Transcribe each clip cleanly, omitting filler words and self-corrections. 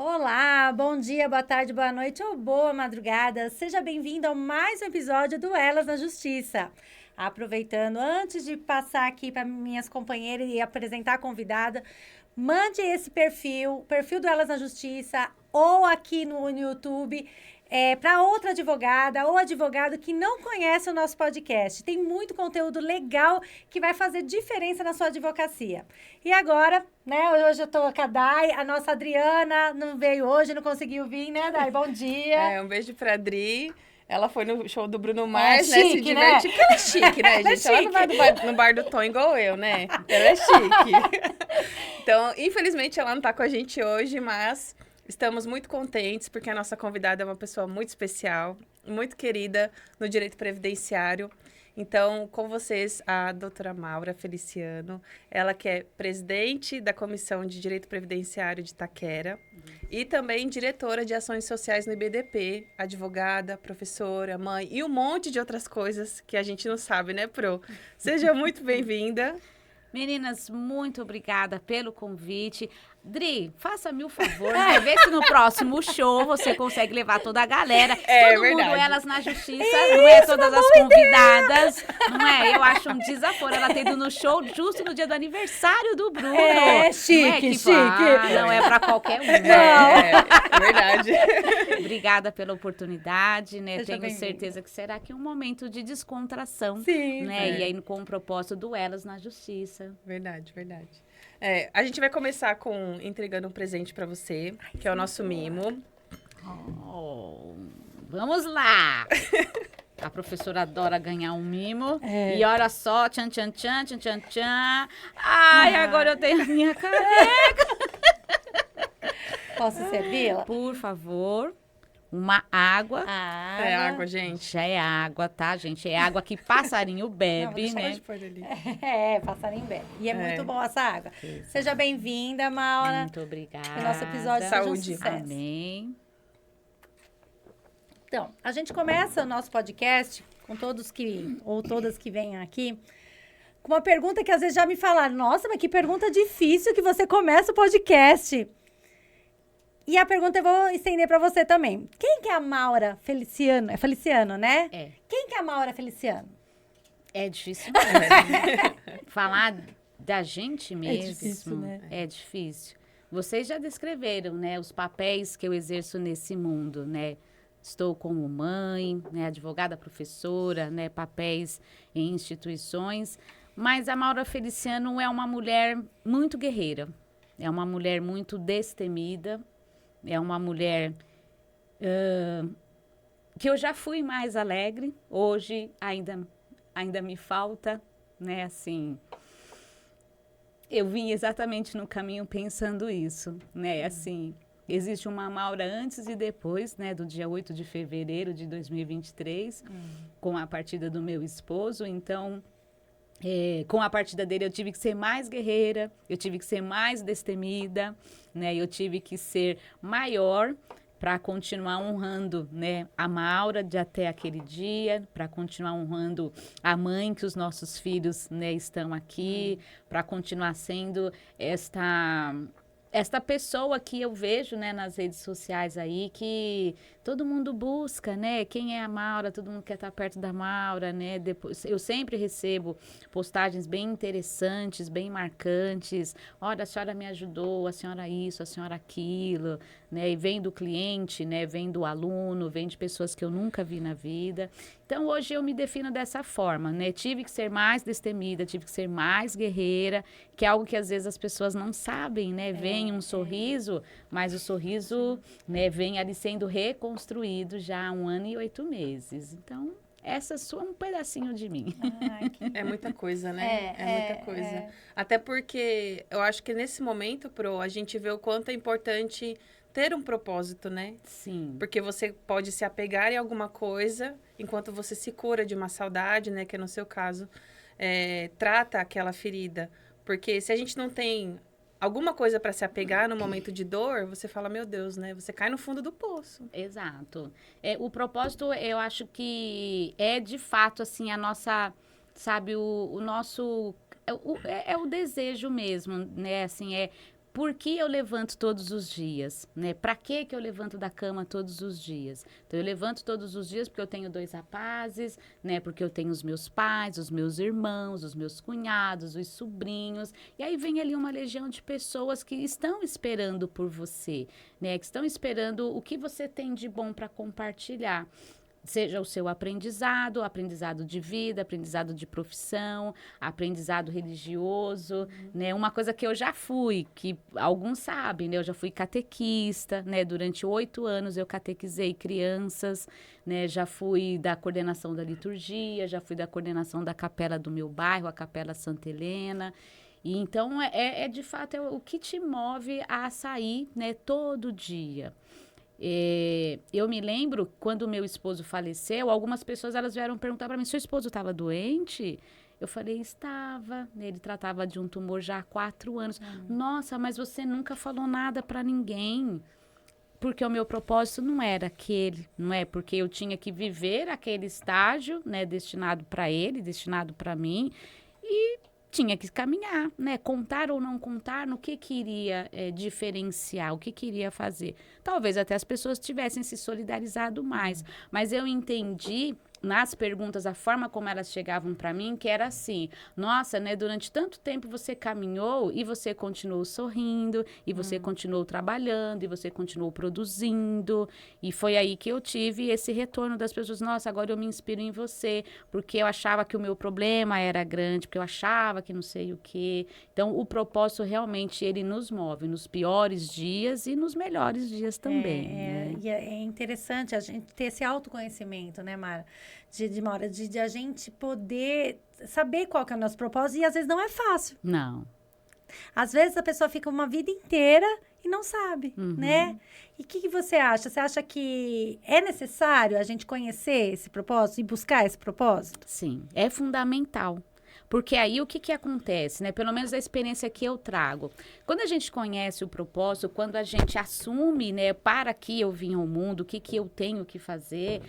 Olá, bom dia, boa tarde, boa noite ou boa madrugada. Seja bem-vindo a mais um episódio do Elas na Justiça. Aproveitando, antes de passar aqui para minhas companheiras e apresentar a convidada, mande esse perfil, do Elas na Justiça, ou aqui no YouTube, para outra advogada ou advogado que não conhece o nosso podcast. Tem muito conteúdo legal que vai fazer diferença na sua advocacia. E agora, né, hoje eu tô com a Dai, a nossa Adriana não veio hoje, não conseguiu vir, né, Dai? Bom dia. Um beijo pra Adri. Ela foi no show do Bruno Mars, né? Chique, Se divertir, porque ela é chique, né, gente? Ela não vai no bar do Tom igual eu, né? Ela é chique. Então, infelizmente, ela não tá com a gente hoje, mas estamos muito contentes, porque a nossa convidada é uma pessoa muito especial, muito querida no direito previdenciário. Então, com vocês, a doutora Maura Feliciano, ela que é presidente da Comissão de Direito Previdenciário de Itaquera e também diretora de ações sociais no IBDP, advogada, professora, mãe e um monte de outras coisas que a gente não sabe, né, Pro? Seja muito bem-vinda. Meninas, muito obrigada pelo convite. Dri, faça-me o favor, né? Vê se no próximo show você consegue levar toda a galera. Todo verdade. mundo, Elas na Justiça, não é todas as convidadas, não é? Eu acho um desaforo ela ter ido no show justo no dia do aniversário do Bruno. Chique, não é que, chique. não é pra qualquer um. É verdade. Obrigada pela oportunidade, né? Seja Tenho bem-vinda. certeza que será aqui um momento de descontração, Sim, né? é. E aí com o propósito do Elas na Justiça. Verdade, verdade. A gente vai começar entregando um presente pra você, que é o nosso mimo. Oh, vamos lá! A professora adora ganhar um mimo. É. E olha só, tchan, tchan, tchan, tchan, tchan, tchan. Ai, agora eu tenho a minha caneca. Posso servi-la? Por favor, uma água. É água, gente. Já é água, tá, gente? É água que passarinho bebe, né? Pode pôr ali. Passarinho bem. E é muito bom essa água. Exato. Seja bem-vinda, Maura. Muito obrigada. O nosso episódio seja um Saúde. sucesso. Amém. Então, a gente começa o nosso podcast com todos ou todas que venham aqui, com uma pergunta que às vezes já me falaram, nossa, mas que pergunta difícil que você começa o podcast. E a pergunta eu vou estender para você também. Quem que é a Maura Feliciano? É Feliciano, né? É. Quem que é a Maura Feliciano? É difícil mesmo. Falar da gente mesmo. difícil, né? É difícil. Vocês já descreveram, né, os papéis que eu exerço nesse mundo, né? Estou como mãe, né, advogada, professora, né, papéis em instituições. Mas a Maura Feliciano é uma mulher muito guerreira. É uma mulher muito destemida. É uma mulher que eu já fui mais alegre. Hoje ainda me falta, né, assim... Eu vim exatamente no caminho pensando isso, né, assim... Existe uma Maura antes e depois, né, do dia 8 de fevereiro de 2023, com a partida do meu esposo. Então, com a partida dele, eu tive que ser mais guerreira, eu tive que ser mais destemida, né, eu tive que ser maior para continuar honrando, né, a Maura de até aquele dia, para continuar honrando a mãe que os nossos filhos, né, estão aqui, para continuar sendo esta pessoa que eu vejo, né, nas redes sociais aí, que todo mundo busca, né? Quem é a Maura? Todo mundo quer estar perto da Maura, né? Depois, eu sempre recebo postagens bem interessantes, bem marcantes. Olha, a senhora me ajudou, a senhora isso, a senhora aquilo, né? E vem do cliente, né? Vem do aluno, vem de pessoas que eu nunca vi na vida. Então, hoje eu me defino dessa forma, né? Tive que ser mais destemida, tive que ser mais guerreira, que é algo que às vezes as pessoas não sabem, né? Vem um sorriso, mas o sorriso, né, vem ali sendo reconstruído já há 1 ano e 8 meses. Então, essa é só um pedacinho de mim. É muita coisa, né? Muita coisa. Até porque eu acho que nesse momento, Pro, a gente vê o quanto é importante ter um propósito, né? Sim. Porque você pode se apegar em alguma coisa enquanto você se cura de uma saudade, né? Que no seu caso, trata aquela ferida. Porque se a gente não tem alguma coisa para se apegar no momento de dor, você fala, meu Deus, né? Você cai no fundo do poço. Exato. O propósito, eu acho que é de fato, assim, a nossa, sabe, o nosso... É o desejo mesmo, né? Assim, por que eu levanto todos os dias, né? Para que eu levanto da cama todos os dias? Então, eu levanto todos os dias porque eu tenho 2 rapazes, né? Porque eu tenho os meus pais, os meus irmãos, os meus cunhados, os sobrinhos. E aí vem ali uma legião de pessoas que estão esperando por você, né? Que estão esperando o que você tem de bom para compartilhar. Seja o seu aprendizado, aprendizado de vida, aprendizado de profissão, aprendizado religioso, né? Uma coisa que eu já fui, que alguns sabem, né? Eu já fui catequista, né? Durante 8 anos eu catequizei crianças, né? Já fui da coordenação da liturgia, já fui da coordenação da capela do meu bairro, a Capela Santa Helena. E então, de fato, o que te move a sair, né? Todo dia. Eu me lembro, quando o meu esposo faleceu, algumas pessoas elas vieram perguntar para mim, seu esposo estava doente? Eu falei, estava. Ele tratava de um tumor já há 4 anos. Nossa, mas você nunca falou nada para ninguém. Porque o meu propósito não era aquele, não é? Porque eu tinha que viver aquele estágio, né, destinado para ele, destinado para mim, e tinha que caminhar, né? Contar ou não contar, no que iria diferenciar, o que iria fazer. Talvez até as pessoas tivessem se solidarizado mais, mas eu entendi nas perguntas, a forma como elas chegavam para mim, que era assim, nossa, né, durante tanto tempo você caminhou e você continuou sorrindo, e você continuou trabalhando, e você continuou produzindo, e foi aí que eu tive esse retorno das pessoas, nossa, agora eu me inspiro em você, porque eu achava que o meu problema era grande, porque eu achava que não sei o quê. Então, o propósito realmente, ele nos move nos piores dias e nos melhores dias também, né? E é interessante a gente ter esse autoconhecimento, né, Mara? De a gente poder saber qual que é o nosso propósito e às vezes não é fácil. Não. Às vezes a pessoa fica uma vida inteira e não sabe, né? E o que você acha? Você acha que é necessário a gente conhecer esse propósito e buscar esse propósito? Sim, é fundamental. Porque aí o que acontece, né? Pelo menos a experiência que eu trago. Quando a gente conhece o propósito, quando a gente assume, né, para que eu vim ao mundo, o que eu tenho que fazer,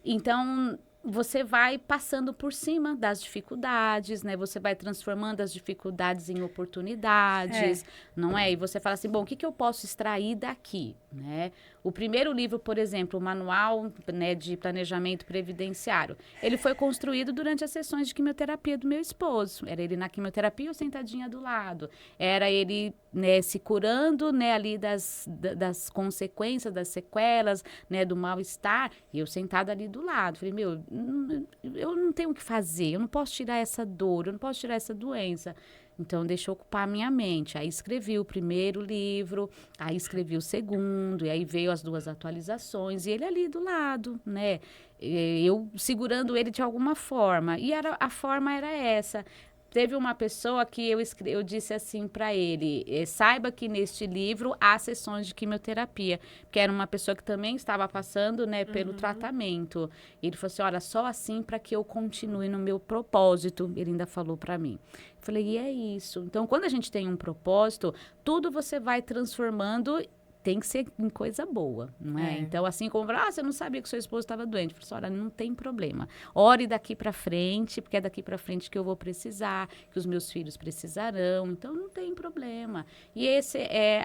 então você vai passando por cima das dificuldades, né? Você vai transformando as dificuldades em oportunidades, não é? E você fala assim, bom, o que eu posso extrair daqui, né? O primeiro livro, por exemplo, o Manual, né, de Planejamento Previdenciário, ele foi construído durante as sessões de quimioterapia do meu esposo. Era ele na quimioterapia ou sentadinha do lado. Era ele, né, se curando, né, ali das consequências, das sequelas, né, do mal-estar, e eu sentada ali do lado. Falei, meu, eu não tenho o que fazer, eu não posso tirar essa dor, eu não posso tirar essa doença. Então, deixa eu ocupar a minha mente. Aí escrevi o primeiro livro, aí escrevi o segundo, e aí veio as 2 atualizações, e ele ali do lado, né? Eu segurando ele de alguma forma. E a forma era essa. Teve uma pessoa que eu disse assim para ele, saiba que neste livro há sessões de quimioterapia, porque era uma pessoa que também estava passando, né, pelo tratamento. Ele falou assim, olha, só assim para que eu continue no meu propósito, ele ainda falou para mim. Eu falei, e é isso. Então, quando a gente tem um propósito, tudo você vai transformando, tem que ser em coisa boa, não é? Então, assim como, você não sabia que seu esposo estava doente. Eu falei, olha, não tem problema. Ore daqui para frente, porque é daqui para frente que eu vou precisar, que os meus filhos precisarão. Então, não tem problema. E esse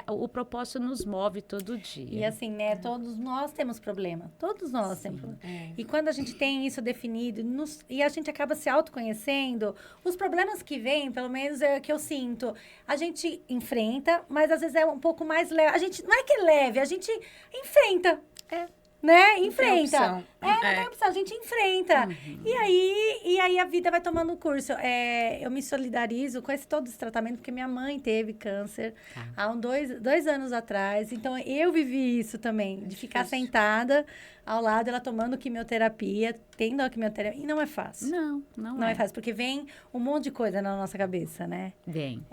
o propósito nos move todo dia. E assim, né, todos nós temos problema. Todos nós temos problema. E quando a gente tem isso definido, e a gente acaba se autoconhecendo, os problemas que vêm, pelo menos é o que eu sinto, a gente enfrenta, mas às vezes é um pouco mais leve. A gente, não é que é leve, a gente enfrenta. Né? Enfrenta. Não tem opção, a gente enfrenta. E aí a vida vai tomando curso. Eu me solidarizo com todo esse tratamento, porque minha mãe teve câncer há 2 anos atrás. Então, eu vivi isso também, de ficar sentada ao lado, ela tomando quimioterapia, tendo a quimioterapia. E não é fácil. Não é fácil, porque vem um monte de coisa na nossa cabeça, né? Vem.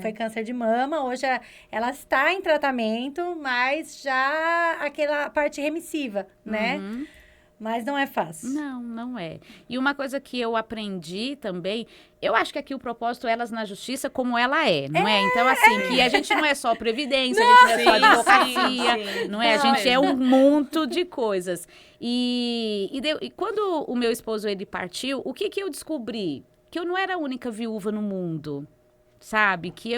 Foi câncer de mama. Hoje ela está em tratamento, mas já aquela parte remissiva, né? Mas não é fácil. Não é. E uma coisa que eu aprendi também, eu acho que aqui o propósito Elas na Justiça como ela não é? Então, assim, que a gente não é só previdência, a gente não é só advocacia, não é? A gente é um monte de coisas. E quando o meu esposo, ele partiu, o que eu descobri? Que eu não era a única viúva no mundo. sabe? Que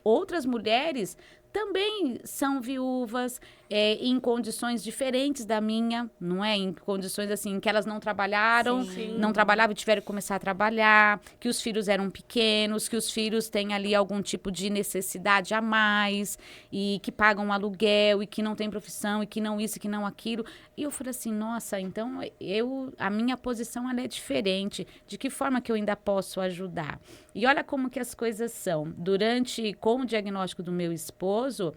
outras mulheres também são viúvas, em condições diferentes da minha, não é? Em condições assim, que elas não trabalharam, Sim. não trabalhavam e tiveram que começar a trabalhar, que os filhos eram pequenos, que os filhos têm ali algum tipo de necessidade a mais, e que pagam aluguel, e que não tem profissão, e que não isso, e que não aquilo. E eu falei assim, nossa, então a minha posição ela é diferente. De que forma que eu ainda posso ajudar? E olha como que as coisas são. Com o diagnóstico do meu esposo,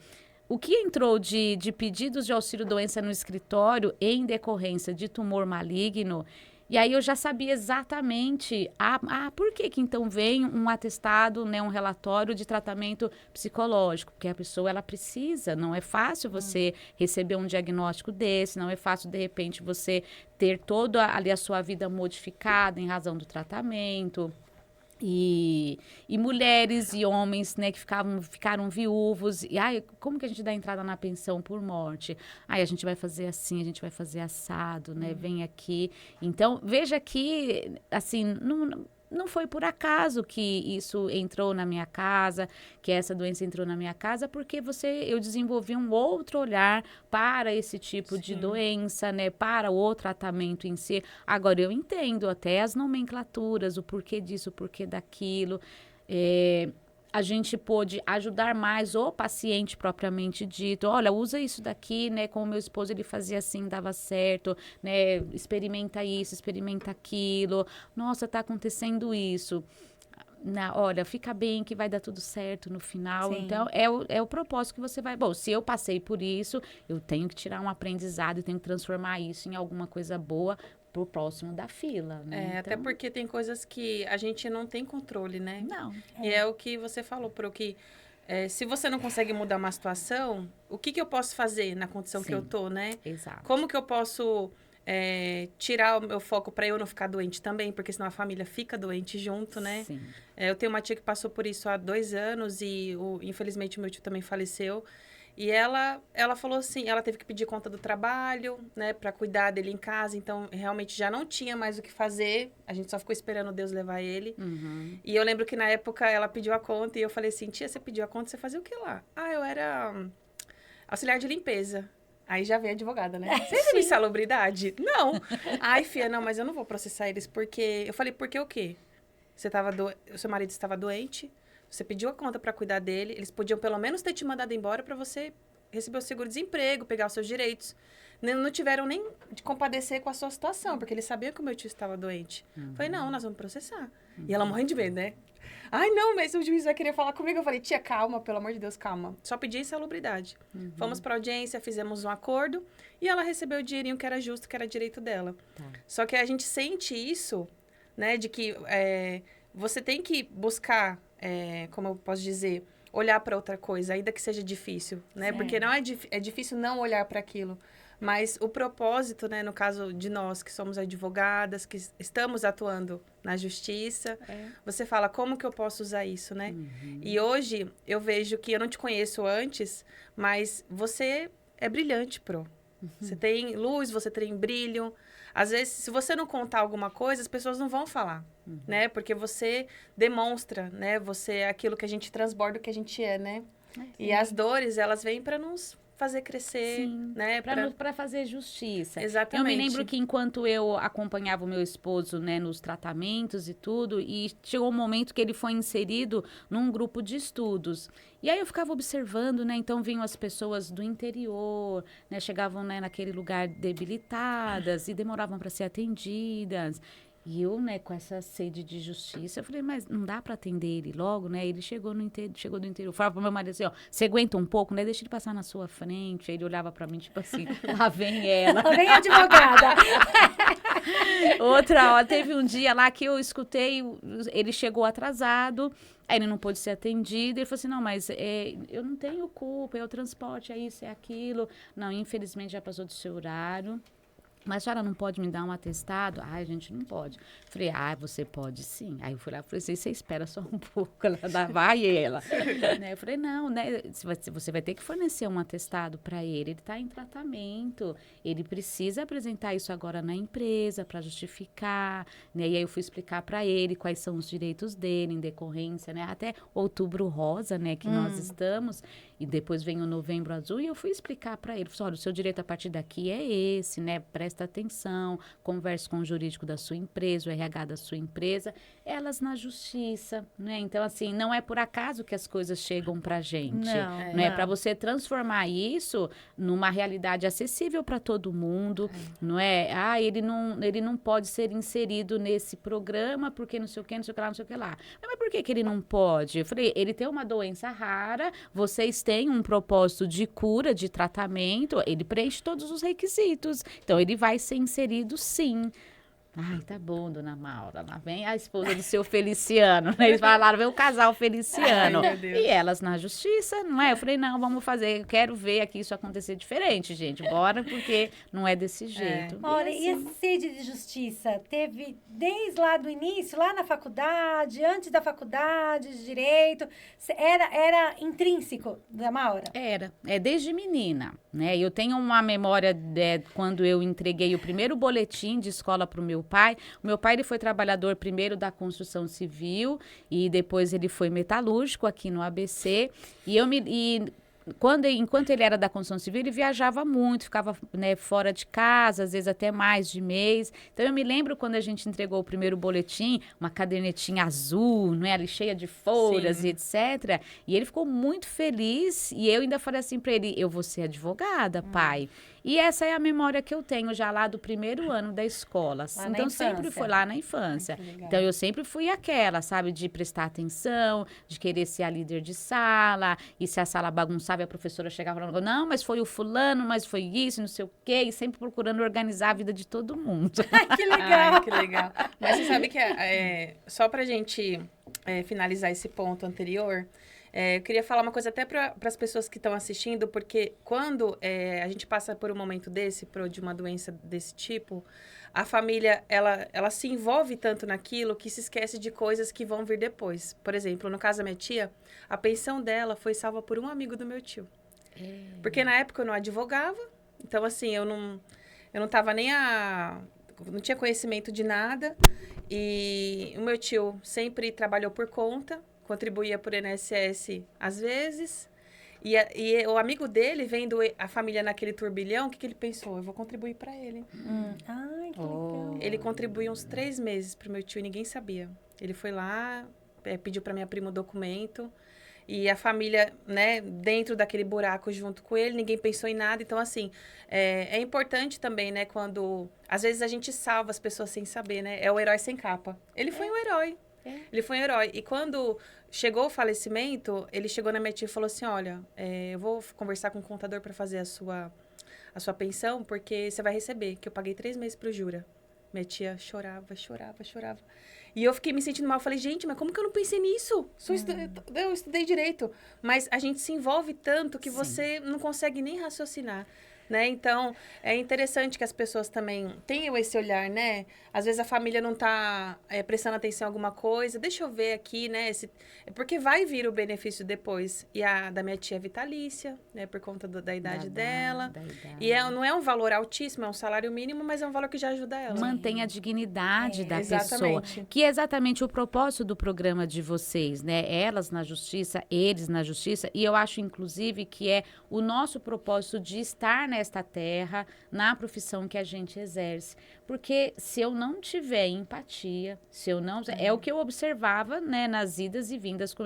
o que entrou de pedidos de auxílio-doença no escritório em decorrência de tumor maligno, e aí eu já sabia exatamente por que então vem um atestado, né, um relatório de tratamento psicológico, porque a pessoa ela precisa, não é fácil você receber um diagnóstico desse, não é fácil de repente você ter toda ali a sua vida modificada em razão do tratamento. E mulheres e homens, né, que ficaram viúvos. E, como que a gente dá entrada na pensão por morte? A gente vai fazer assim, a gente vai fazer assado, né? Vem aqui. Então, veja que, assim, não foi por acaso que isso entrou na minha casa, que essa doença entrou na minha casa, porque eu desenvolvi um outro olhar para esse tipo de doença, né? Para o tratamento em si. Agora, eu entendo até as nomenclaturas, o porquê disso, o porquê daquilo. A gente pôde ajudar mais o paciente propriamente dito. Olha, usa isso daqui, né? Com o meu esposo, ele fazia assim, dava certo, né? Experimenta isso, experimenta aquilo. Nossa, tá acontecendo isso. Olha, fica bem que vai dar tudo certo no final. Sim. Então, é o propósito que você vai... Bom, se eu passei por isso, eu tenho que tirar um aprendizado e tenho que transformar isso em alguma coisa boa pro próximo da fila, né? Então, Até porque tem coisas que a gente não tem controle, né? não. E é o que você falou, se você não consegue mudar uma situação, o que eu posso fazer na condição que eu tô, né? Exato. Como que eu posso tirar o meu foco para eu não ficar doente também? Porque senão a família fica doente junto, né? Sim. Eu tenho uma tia que passou por isso há 2 anos e, infelizmente, o meu tio também faleceu. E ela falou assim, ela teve que pedir conta do trabalho, né, para cuidar dele em casa, então realmente já não tinha mais o que fazer, a gente só ficou esperando Deus levar ele. Uhum. E eu lembro que na época ela pediu a conta e eu falei assim, tia, você pediu a conta, você fazia o que lá? Eu era auxiliar de limpeza. Aí já vem a advogada, né? Você é insalubridade? Não. Ai, filha, não, mas eu não vou processar eles porque... Eu falei, porque o quê? O seu marido estava doente, você pediu a conta para cuidar dele, eles podiam pelo menos ter te mandado embora para você receber o seguro-desemprego, pegar os seus direitos. Não tiveram nem de compadecer com a sua situação, porque eles sabiam que o meu tio estava doente. Falei, não, nós vamos processar. E ela morrendo de medo, né? Ai, não, mas o juiz vai querer falar comigo. Eu falei, tia, calma, pelo amor de Deus, calma. Só pedi insalubridade. Fomos para audiência, fizemos um acordo e ela recebeu o dinheirinho que era justo, que era direito dela. Tá. Só que a gente sente isso, né, de que você tem que buscar, como eu posso dizer, olhar para outra coisa, ainda que seja difícil, né? Sim. Porque não é difícil não olhar para aquilo. Mas o propósito, né, no caso de nós que somos advogadas, que estamos atuando na justiça, você fala, como que eu posso usar isso, né? E hoje eu vejo que eu não te conheço antes, mas você é brilhante, Pro. Você tem luz, você tem brilho. Às vezes, se você não contar alguma coisa, as pessoas não vão falar, né? Porque você demonstra, né? Você é aquilo que a gente transborda, o que a gente é, né? E as dores, elas vêm para nos fazer crescer, né? Para fazer justiça. Exatamente. Eu me lembro que enquanto eu acompanhava o meu esposo, né, nos tratamentos e tudo, e chegou um momento que ele foi inserido num grupo de estudos. E aí eu ficava observando, né, então vinham as pessoas do interior, né, chegavam, né, naquele lugar debilitadas e demoravam para ser atendidas. E eu, né, com essa sede de justiça, eu falei, mas não dá para atender ele logo, né? Ele chegou do interior. Falava pro meu marido assim, ó, você aguenta um pouco, né? Deixa ele passar na sua frente. Aí ele olhava para mim, tipo assim, lá vem ela. Lá vem a advogada. Outra hora, teve um dia lá que eu escutei, ele chegou atrasado, aí ele não pôde ser atendido. Ele falou assim, não, mas eu não tenho culpa, é o transporte, é isso, é aquilo. Não, infelizmente já passou do seu horário. mas a senhora não pode me dar um atestado? A gente não pode. Falei, você pode sim. Aí eu fui lá e falei, você espera só um pouco, ela vai ela. Né? Eu falei, não, né? Você vai ter que fornecer um atestado para ele está em tratamento, ele precisa apresentar isso agora na empresa para justificar, né? E aí eu fui explicar para ele quais são os direitos dele em decorrência, né? Até Outubro Rosa, né? Que nós estamos, e depois vem o Novembro Azul, e eu fui explicar para ele, falei, olha, o seu direito a partir daqui é esse, né? Presta atenção, converse com o jurídico da sua empresa, o RH da sua empresa, elas na justiça, né? Então, assim, não é por acaso que as coisas chegam pra gente. Não é para você transformar isso numa realidade acessível para todo mundo, não é? Ele não pode ser inserido nesse programa porque não sei o que, não sei o que lá, não sei o que lá. Mas por que ele não pode? Eu falei, ele tem uma doença rara, vocês têm um propósito de cura, de tratamento, ele preenche todos os requisitos. Então, ele vai ser inserido, sim. Ai, tá bom, dona Maura. Lá vem a esposa do seu Feliciano, né? Eles falaram, vem o casal Feliciano. Ai, meu Deus. E elas na justiça, não é? Eu falei, não, vamos fazer. Eu quero ver aqui isso acontecer diferente, gente. Bora, porque não é desse jeito. Maura, e esse sede de justiça teve desde lá do início, lá na faculdade, antes da faculdade de Direito? Era intrínseco da Maura? Era. Desde menina, né? Eu tenho uma memória de quando eu entreguei o primeiro boletim de escola para o meu pai. O meu pai, ele foi trabalhador primeiro da construção civil e depois ele foi metalúrgico aqui no ABC. Enquanto ele era da construção civil, ele viajava muito, ficava, né, fora de casa, às vezes até mais de mês. Então, eu me lembro quando a gente entregou o primeiro boletim, uma cadernetinha azul, né, ali cheia de folhas Sim. e etc. E ele ficou muito feliz e eu ainda falei assim para ele, eu vou ser advogada, pai. E essa é a memória que eu tenho já lá do primeiro ano da escola. Lá na Então, sempre infância. foi lá na infância. Ai, que legal. Então, eu sempre fui aquela, sabe, de prestar atenção, de querer ser a líder de sala, e se a sala bagunçava, a professora chegava falando, não, mas foi o fulano, mas foi isso, não sei o quê, e sempre procurando organizar a vida de todo mundo. Ai, que legal! Ai, que legal. Mas você sabe que só pra gente finalizar esse ponto anterior, eu queria falar uma coisa até para as pessoas que estão assistindo, porque quando a gente passa por um momento de uma doença desse tipo, a família, ela se envolve tanto naquilo que se esquece de coisas que vão vir depois. Por exemplo, no caso da minha tia, a pensão dela foi salva por um amigo do meu tio. Porque na época eu não advogava, então assim, eu não tava não tinha conhecimento de nada, e o meu tio sempre trabalhou por conta, contribuía por INSS às vezes, e o amigo dele, vendo a família naquele turbilhão, o que ele pensou? Eu vou contribuir para ele. Ai, que legal. Ele contribuiu uns 3 meses pro meu tio e ninguém sabia. Ele foi lá, pediu para minha prima o documento, e a família, né, dentro daquele buraco junto com ele, ninguém pensou em nada. Então, assim, é importante também, né, quando... Às vezes a gente salva as pessoas sem saber, né? É o herói sem capa. Ele foi um herói. Ele foi um herói. E quando chegou o falecimento, ele chegou na minha tia e falou assim, olha, eu vou conversar com o contador para fazer a sua pensão, porque você vai receber, que eu paguei 3 meses pro Jura. Minha tia chorava. E eu fiquei me sentindo mal. Eu falei, gente, mas como que eu não pensei nisso? Eu estudei direito. Mas a gente se envolve tanto que você não consegue nem raciocinar. Né? Então, é interessante que as pessoas também tenham esse olhar, né? Às vezes a família não está prestando atenção em alguma coisa. Deixa eu ver aqui, né? Porque vai vir o benefício depois. E a da minha tia é vitalícia, né? Por conta da idade dela. E não é um valor altíssimo, é um salário mínimo, mas é um valor que já ajuda ela. Mantém a dignidade da exatamente. pessoa. Que é exatamente o propósito do programa de vocês, né? Elas na justiça, eles na justiça. E eu acho, inclusive, que é o nosso propósito de estar nesta terra, na profissão que a gente exerce. Porque se eu não tiver empatia, se eu não... É o que eu observava, né, nas idas e vindas com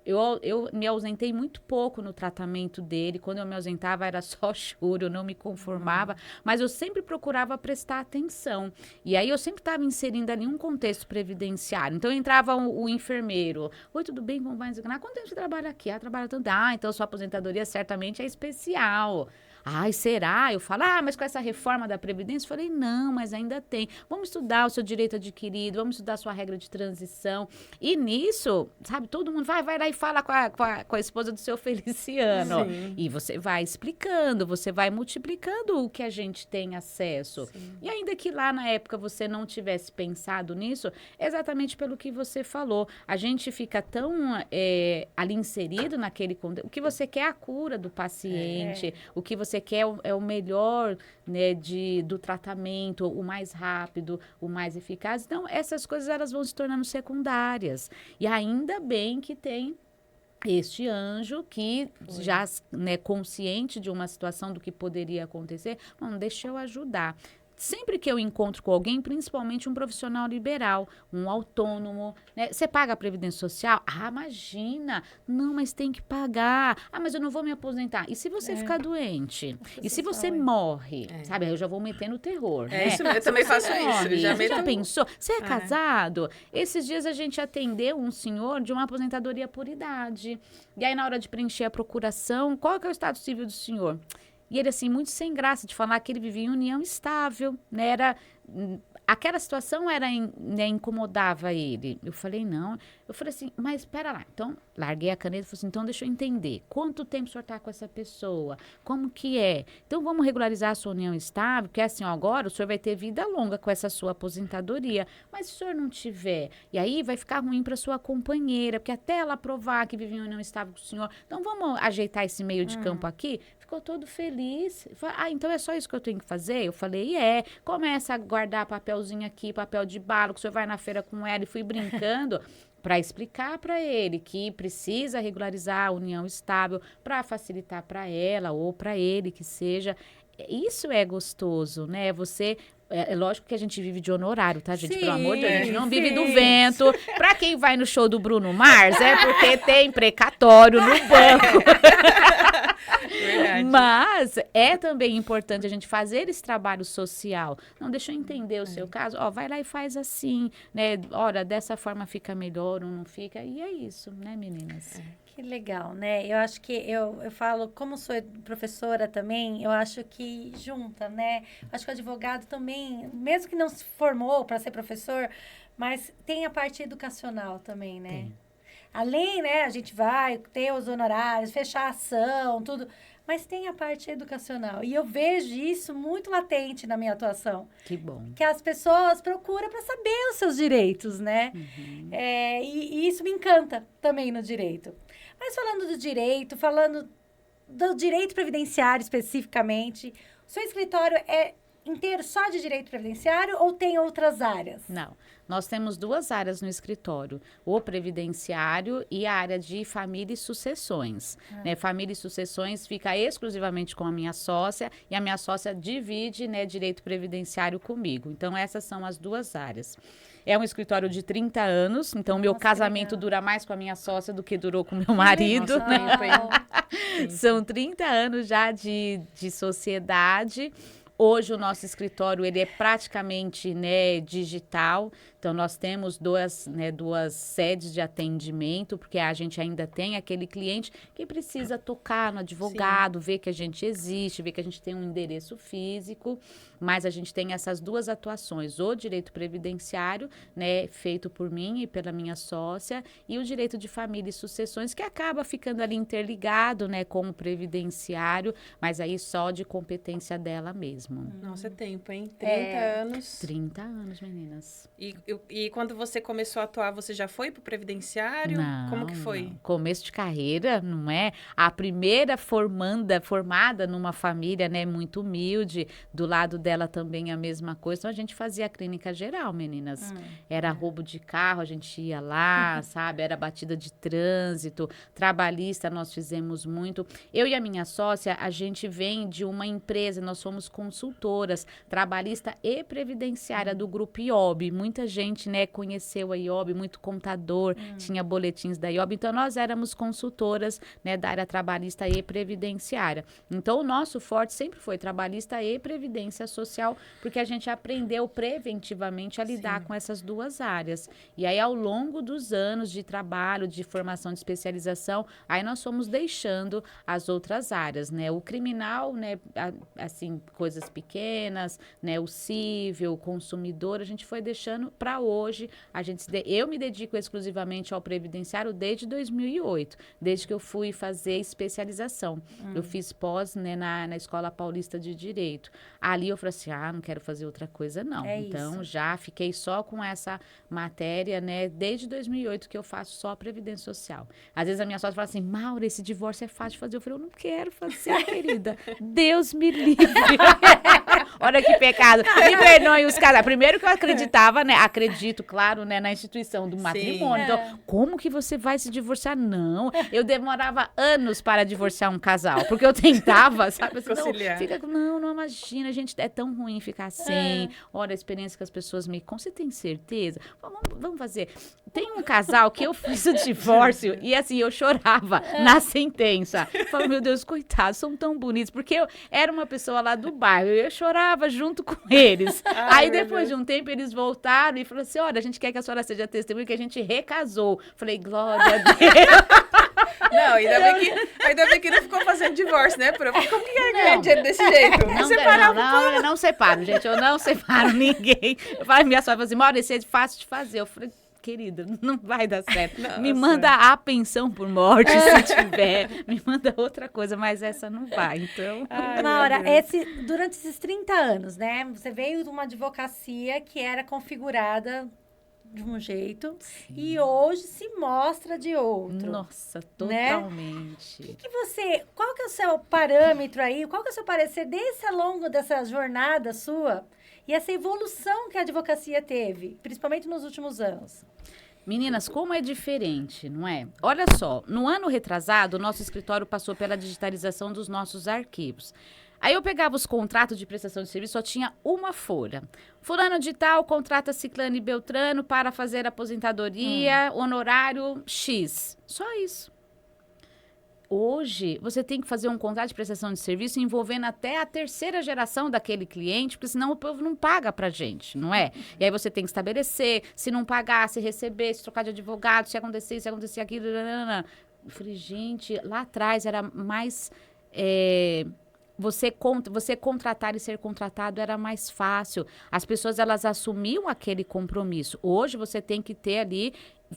eu me ausentei muito pouco no tratamento dele. Quando eu me ausentava, era só choro, eu não me conformava. Mas eu sempre procurava prestar atenção. E aí, eu sempre estava inserindo ali um contexto previdenciário. Então, entrava o enfermeiro. Oi, tudo bem? Como vai? Quanto tempo você trabalha aqui? Trabalha tanto. Então, sua aposentadoria certamente é especial. Ai, será? Eu falo, mas com essa reforma da Previdência? Eu falei, não, mas ainda tem. Vamos estudar o seu direito adquirido, vamos estudar a sua regra de transição. E nisso, sabe, todo mundo vai lá e fala com a esposa do seu Feliciano. Sim. E você vai explicando, você vai multiplicando o que a gente tem acesso. Sim. E ainda que lá na época você não tivesse pensado nisso, exatamente pelo que você falou. A gente fica tão ali inserido naquele contexto. O que você quer é a cura do paciente, o que você quer é o melhor, né, do tratamento, o mais rápido, o mais eficaz. Então, essas coisas elas vão se tornando secundárias. E ainda bem que tem este anjo que já, né, consciente de uma situação do que poderia acontecer, deixa eu ajudar. Sempre que eu encontro com alguém, principalmente um profissional liberal, um autônomo, né? Você paga a Previdência Social? Imagina! Não, mas tem que pagar. Mas eu não vou me aposentar. E se você ficar doente? E se você morre? Sabe, aí eu já vou metendo terror, né? Isso, eu também faço isso. Você já pensou? Você é casado? Esses dias a gente atendeu um senhor de uma aposentadoria por idade. E aí, na hora de preencher a procuração, qual que é o estado civil do senhor? E ele, assim, muito sem graça de falar que ele vivia em união estável, né? Aquela situação né, incomodava ele. Eu falei, não. Eu falei assim, mas espera lá. Então, larguei a caneta e falei assim, então deixa eu entender. Quanto tempo o senhor está com essa pessoa? Como que é? Então, vamos regularizar a sua união estável, porque assim, agora o senhor vai ter vida longa com essa sua aposentadoria. Mas se o senhor não tiver, e aí vai ficar ruim para sua companheira, porque até ela provar que vive em união estável com o senhor. Então, vamos ajeitar esse meio de campo aqui? Ficou todo feliz. Falei, então é só isso que eu tenho que fazer? Eu falei, começa a guardar papelzinho aqui, papel de bala, que o senhor vai na feira com ela. E fui brincando para explicar para ele que precisa regularizar a união estável para facilitar para ela ou para ele que seja. Isso é gostoso, né? Você... É lógico que a gente vive de honorário, tá, gente? Pelo amor de Deus, a gente não vive do vento. Pra quem vai no show do Bruno Mars, é porque tem precatório no banco. Verdade. Mas é também importante a gente fazer esse trabalho social. Não, deixa eu entender o seu caso. Vai lá e faz assim, né? Ora, dessa forma fica melhor ou não fica. E é isso, né, meninas? Que legal, né? Eu acho que eu falo, como sou professora também, eu acho que junta, né? Acho que o advogado também, mesmo que não se formou para ser professor, mas tem a parte educacional também, né? Tem. Além, né, a gente vai ter os honorários, fechar a ação, tudo, mas tem a parte educacional. E eu vejo isso muito latente na minha atuação. Que bom. Que as pessoas procuram para saber os seus direitos, né? E isso me encanta também no direito. Mas falando do direito previdenciário especificamente, o seu escritório é inteiro só de direito previdenciário ou tem outras áreas? Não. Nós temos duas áreas no escritório, o previdenciário e a área de família e sucessões. Né? Família e sucessões fica exclusivamente com a minha sócia e a minha sócia divide, né, direito previdenciário comigo. Então, essas são as duas áreas. É um escritório de 30 anos, então meu casamento dura mais com a minha sócia do que durou com meu marido. Nossa, tempo, hein? São 30 anos já de sociedade. Hoje o nosso escritório ele é praticamente, né, digital, então nós temos duas sedes de atendimento, porque a gente ainda tem aquele cliente que precisa tocar no advogado, ver que a gente existe, ver que a gente tem um endereço físico, mas a gente tem essas duas atuações, o direito previdenciário, né, feito por mim e pela minha sócia, e o direito de família e sucessões, que acaba ficando ali interligado, né, com o previdenciário, mas aí só de competência dela mesmo. Nossa, é tempo, hein? 30 anos. 30 anos, meninas. E quando você começou a atuar, você já foi pro previdenciário? Não, Como que foi? não. Começo de carreira, não é? A primeira formada numa família, né, muito humilde, do lado dela também a mesma coisa. Então, a gente fazia a clínica geral, meninas. Era roubo de carro, a gente ia lá, sabe? Era batida de trânsito, trabalhista, nós fizemos muito. Eu e a minha sócia, a gente vem de uma empresa, nós somos consultores consultoras, trabalhista e previdenciária do grupo IOB. Muita gente, né, conheceu a IOB, muito contador, tinha boletins da IOB. Então, nós éramos consultoras, né, da área trabalhista e previdenciária. Então, o nosso forte sempre foi trabalhista e previdência social, porque a gente aprendeu preventivamente a lidar com essas duas áreas. E aí, ao longo dos anos de trabalho, de formação, de especialização, aí nós fomos deixando as outras áreas, né? O criminal, né, assim, coisas pequenas, né, o cível, o consumidor, a gente foi deixando para hoje. Eu me dedico exclusivamente ao previdenciário desde 2008, desde que eu fui fazer especialização. Eu fiz pós, né, na Escola Paulista de Direito. Ali eu falei assim, não quero fazer outra coisa, não. Então, já fiquei só com essa matéria, né, desde 2008 que eu faço só previdência social. Às vezes a minha sócia fala assim, Maura, esse divórcio é fácil de fazer. Eu falei, eu não quero fazer, querida. Deus me livre. Olha que pecado. Me perdoem os caras. Primeiro que eu acreditava, né, acredito, claro, né, na instituição do matrimônio. Então, como que você vai se divorciar? Não. Eu demorava anos para divorciar um casal, porque eu tentava, sabe? Assim, não, imagina, gente, é tão ruim ficar assim. Olha a experiência que as pessoas me... Você tem certeza? Vamos fazer. Tem um casal que eu fiz o divórcio e assim, eu chorava na sentença. Eu falei, meu Deus, coitados, são tão bonitos. Porque eu era uma pessoa lá do bairro, eu chorava junto com eles. Aí depois de um tempo eles voltaram e falaram assim, olha, a gente quer que a senhora seja testemunha, que a gente recasou. Falei, glória a Deus. Não, ainda bem que não ficou fazendo divórcio, né? Como que é ganhar dinheiro desse jeito? Eu não separo, gente. Eu não separo ninguém. Eu falei, minha sogra falou assim, Maura, isso é fácil de fazer. Eu falei, querida, não vai dar certo. Nossa. Me manda a pensão por morte, se tiver. Me manda outra coisa, mas essa não vai. Então... Maura, durante esses 30 anos, né? Você veio de uma advocacia que era configurada de um jeito e hoje se mostra de outro. Nossa, totalmente. Né? Qual que é o seu parâmetro aí? Qual que é o seu parecer ao longo dessa jornada sua e essa evolução que a advocacia teve, principalmente nos últimos anos? Meninas, como é diferente, não é? Olha só, no ano retrasado, o nosso escritório passou pela digitalização dos nossos arquivos. Aí eu pegava os contratos de prestação de serviço, só tinha uma folha. Fulano de tal contrata Ciclano e Beltrano para fazer aposentadoria, honorário X. Só isso. Hoje, você tem que fazer um contrato de prestação de serviço envolvendo até a terceira geração daquele cliente, porque senão o povo não paga pra gente, não é? E aí você tem que estabelecer, se não pagar, se receber, se trocar de advogado, se acontecer isso, se acontecer aquilo. Eu falei, gente, lá atrás era mais... Você contratar e ser contratado era mais fácil. As pessoas, elas assumiam aquele compromisso. Hoje, você tem que ter ali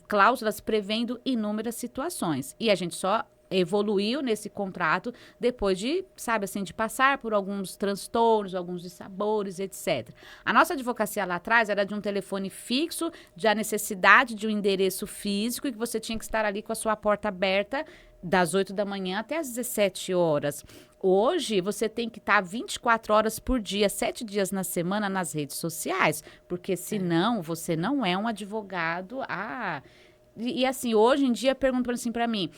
cláusulas prevendo inúmeras situações. E a gente só evoluiu nesse contrato depois de, sabe assim, de passar por alguns transtornos, alguns dissabores, etc. A nossa advocacia lá atrás era de um telefone fixo, de a necessidade de um endereço físico e que você tinha que estar ali com a sua porta aberta das 8 da manhã até as 17 horas. Hoje, você tem que estar 24 horas por dia, 7 dias na semana nas redes sociais, porque senão você não é um advogado. E assim, hoje em dia, perguntam assim para mim,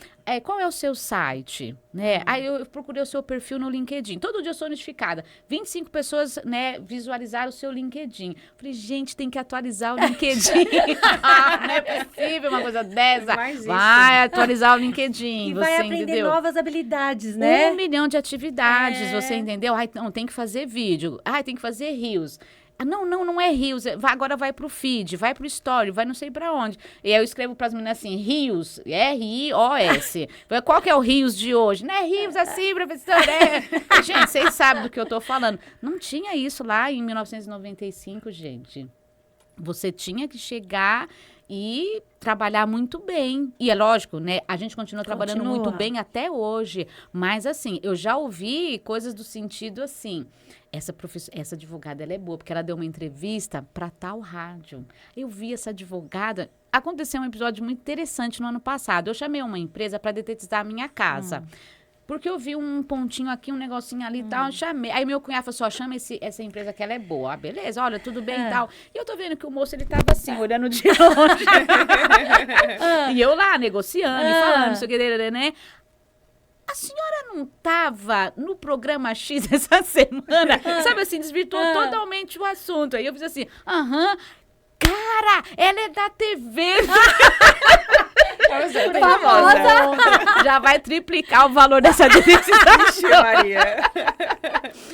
qual é o seu site? Né? Aí eu procurei o seu perfil no LinkedIn. Todo dia eu sou notificada. 25 pessoas, né, visualizaram o seu LinkedIn. Falei, gente, tem que atualizar o LinkedIn. Não é possível uma coisa dessa. Vai atualizar o LinkedIn. E você vai aprender entendeu? Novas habilidades, né? 1 milhão de atividades, você entendeu? Não, tem que fazer vídeo. Tem que fazer reels. Não é Rios, agora vai pro feed, vai pro story, vai não sei pra onde. E aí eu escrevo pras meninas assim, Rios, R-I-O-S. Qual que é o Rios de hoje? Não é Rios assim, professor, Gente, vocês sabem do que eu tô falando. Não tinha isso lá em 1995, gente. Você tinha que chegar e trabalhar muito bem. E é lógico, né? A gente continua trabalhando muito bem até hoje. Mas, assim, eu já ouvi coisas do sentido assim... Essa advogada, ela é boa, porque ela deu uma entrevista para tal rádio. Eu vi essa advogada... Aconteceu um episódio muito interessante no ano passado. Eu chamei uma empresa para detetizar a minha casa. Porque eu vi um pontinho aqui, um negocinho ali e tal, eu chamei. Aí meu cunhado falou assim, chama essa empresa que ela é boa. Beleza, olha, tudo bem e tal. E eu tô vendo que o moço, ele tava assim, olhando de longe. E eu lá, negociando e falando, isso aqui, né? a senhora não estava no programa X essa semana? Sabe assim, desvirtuou totalmente o assunto. Aí eu fiz assim, cara, ela é da TV. Famosa. Já vai triplicar o valor dessa publicidade.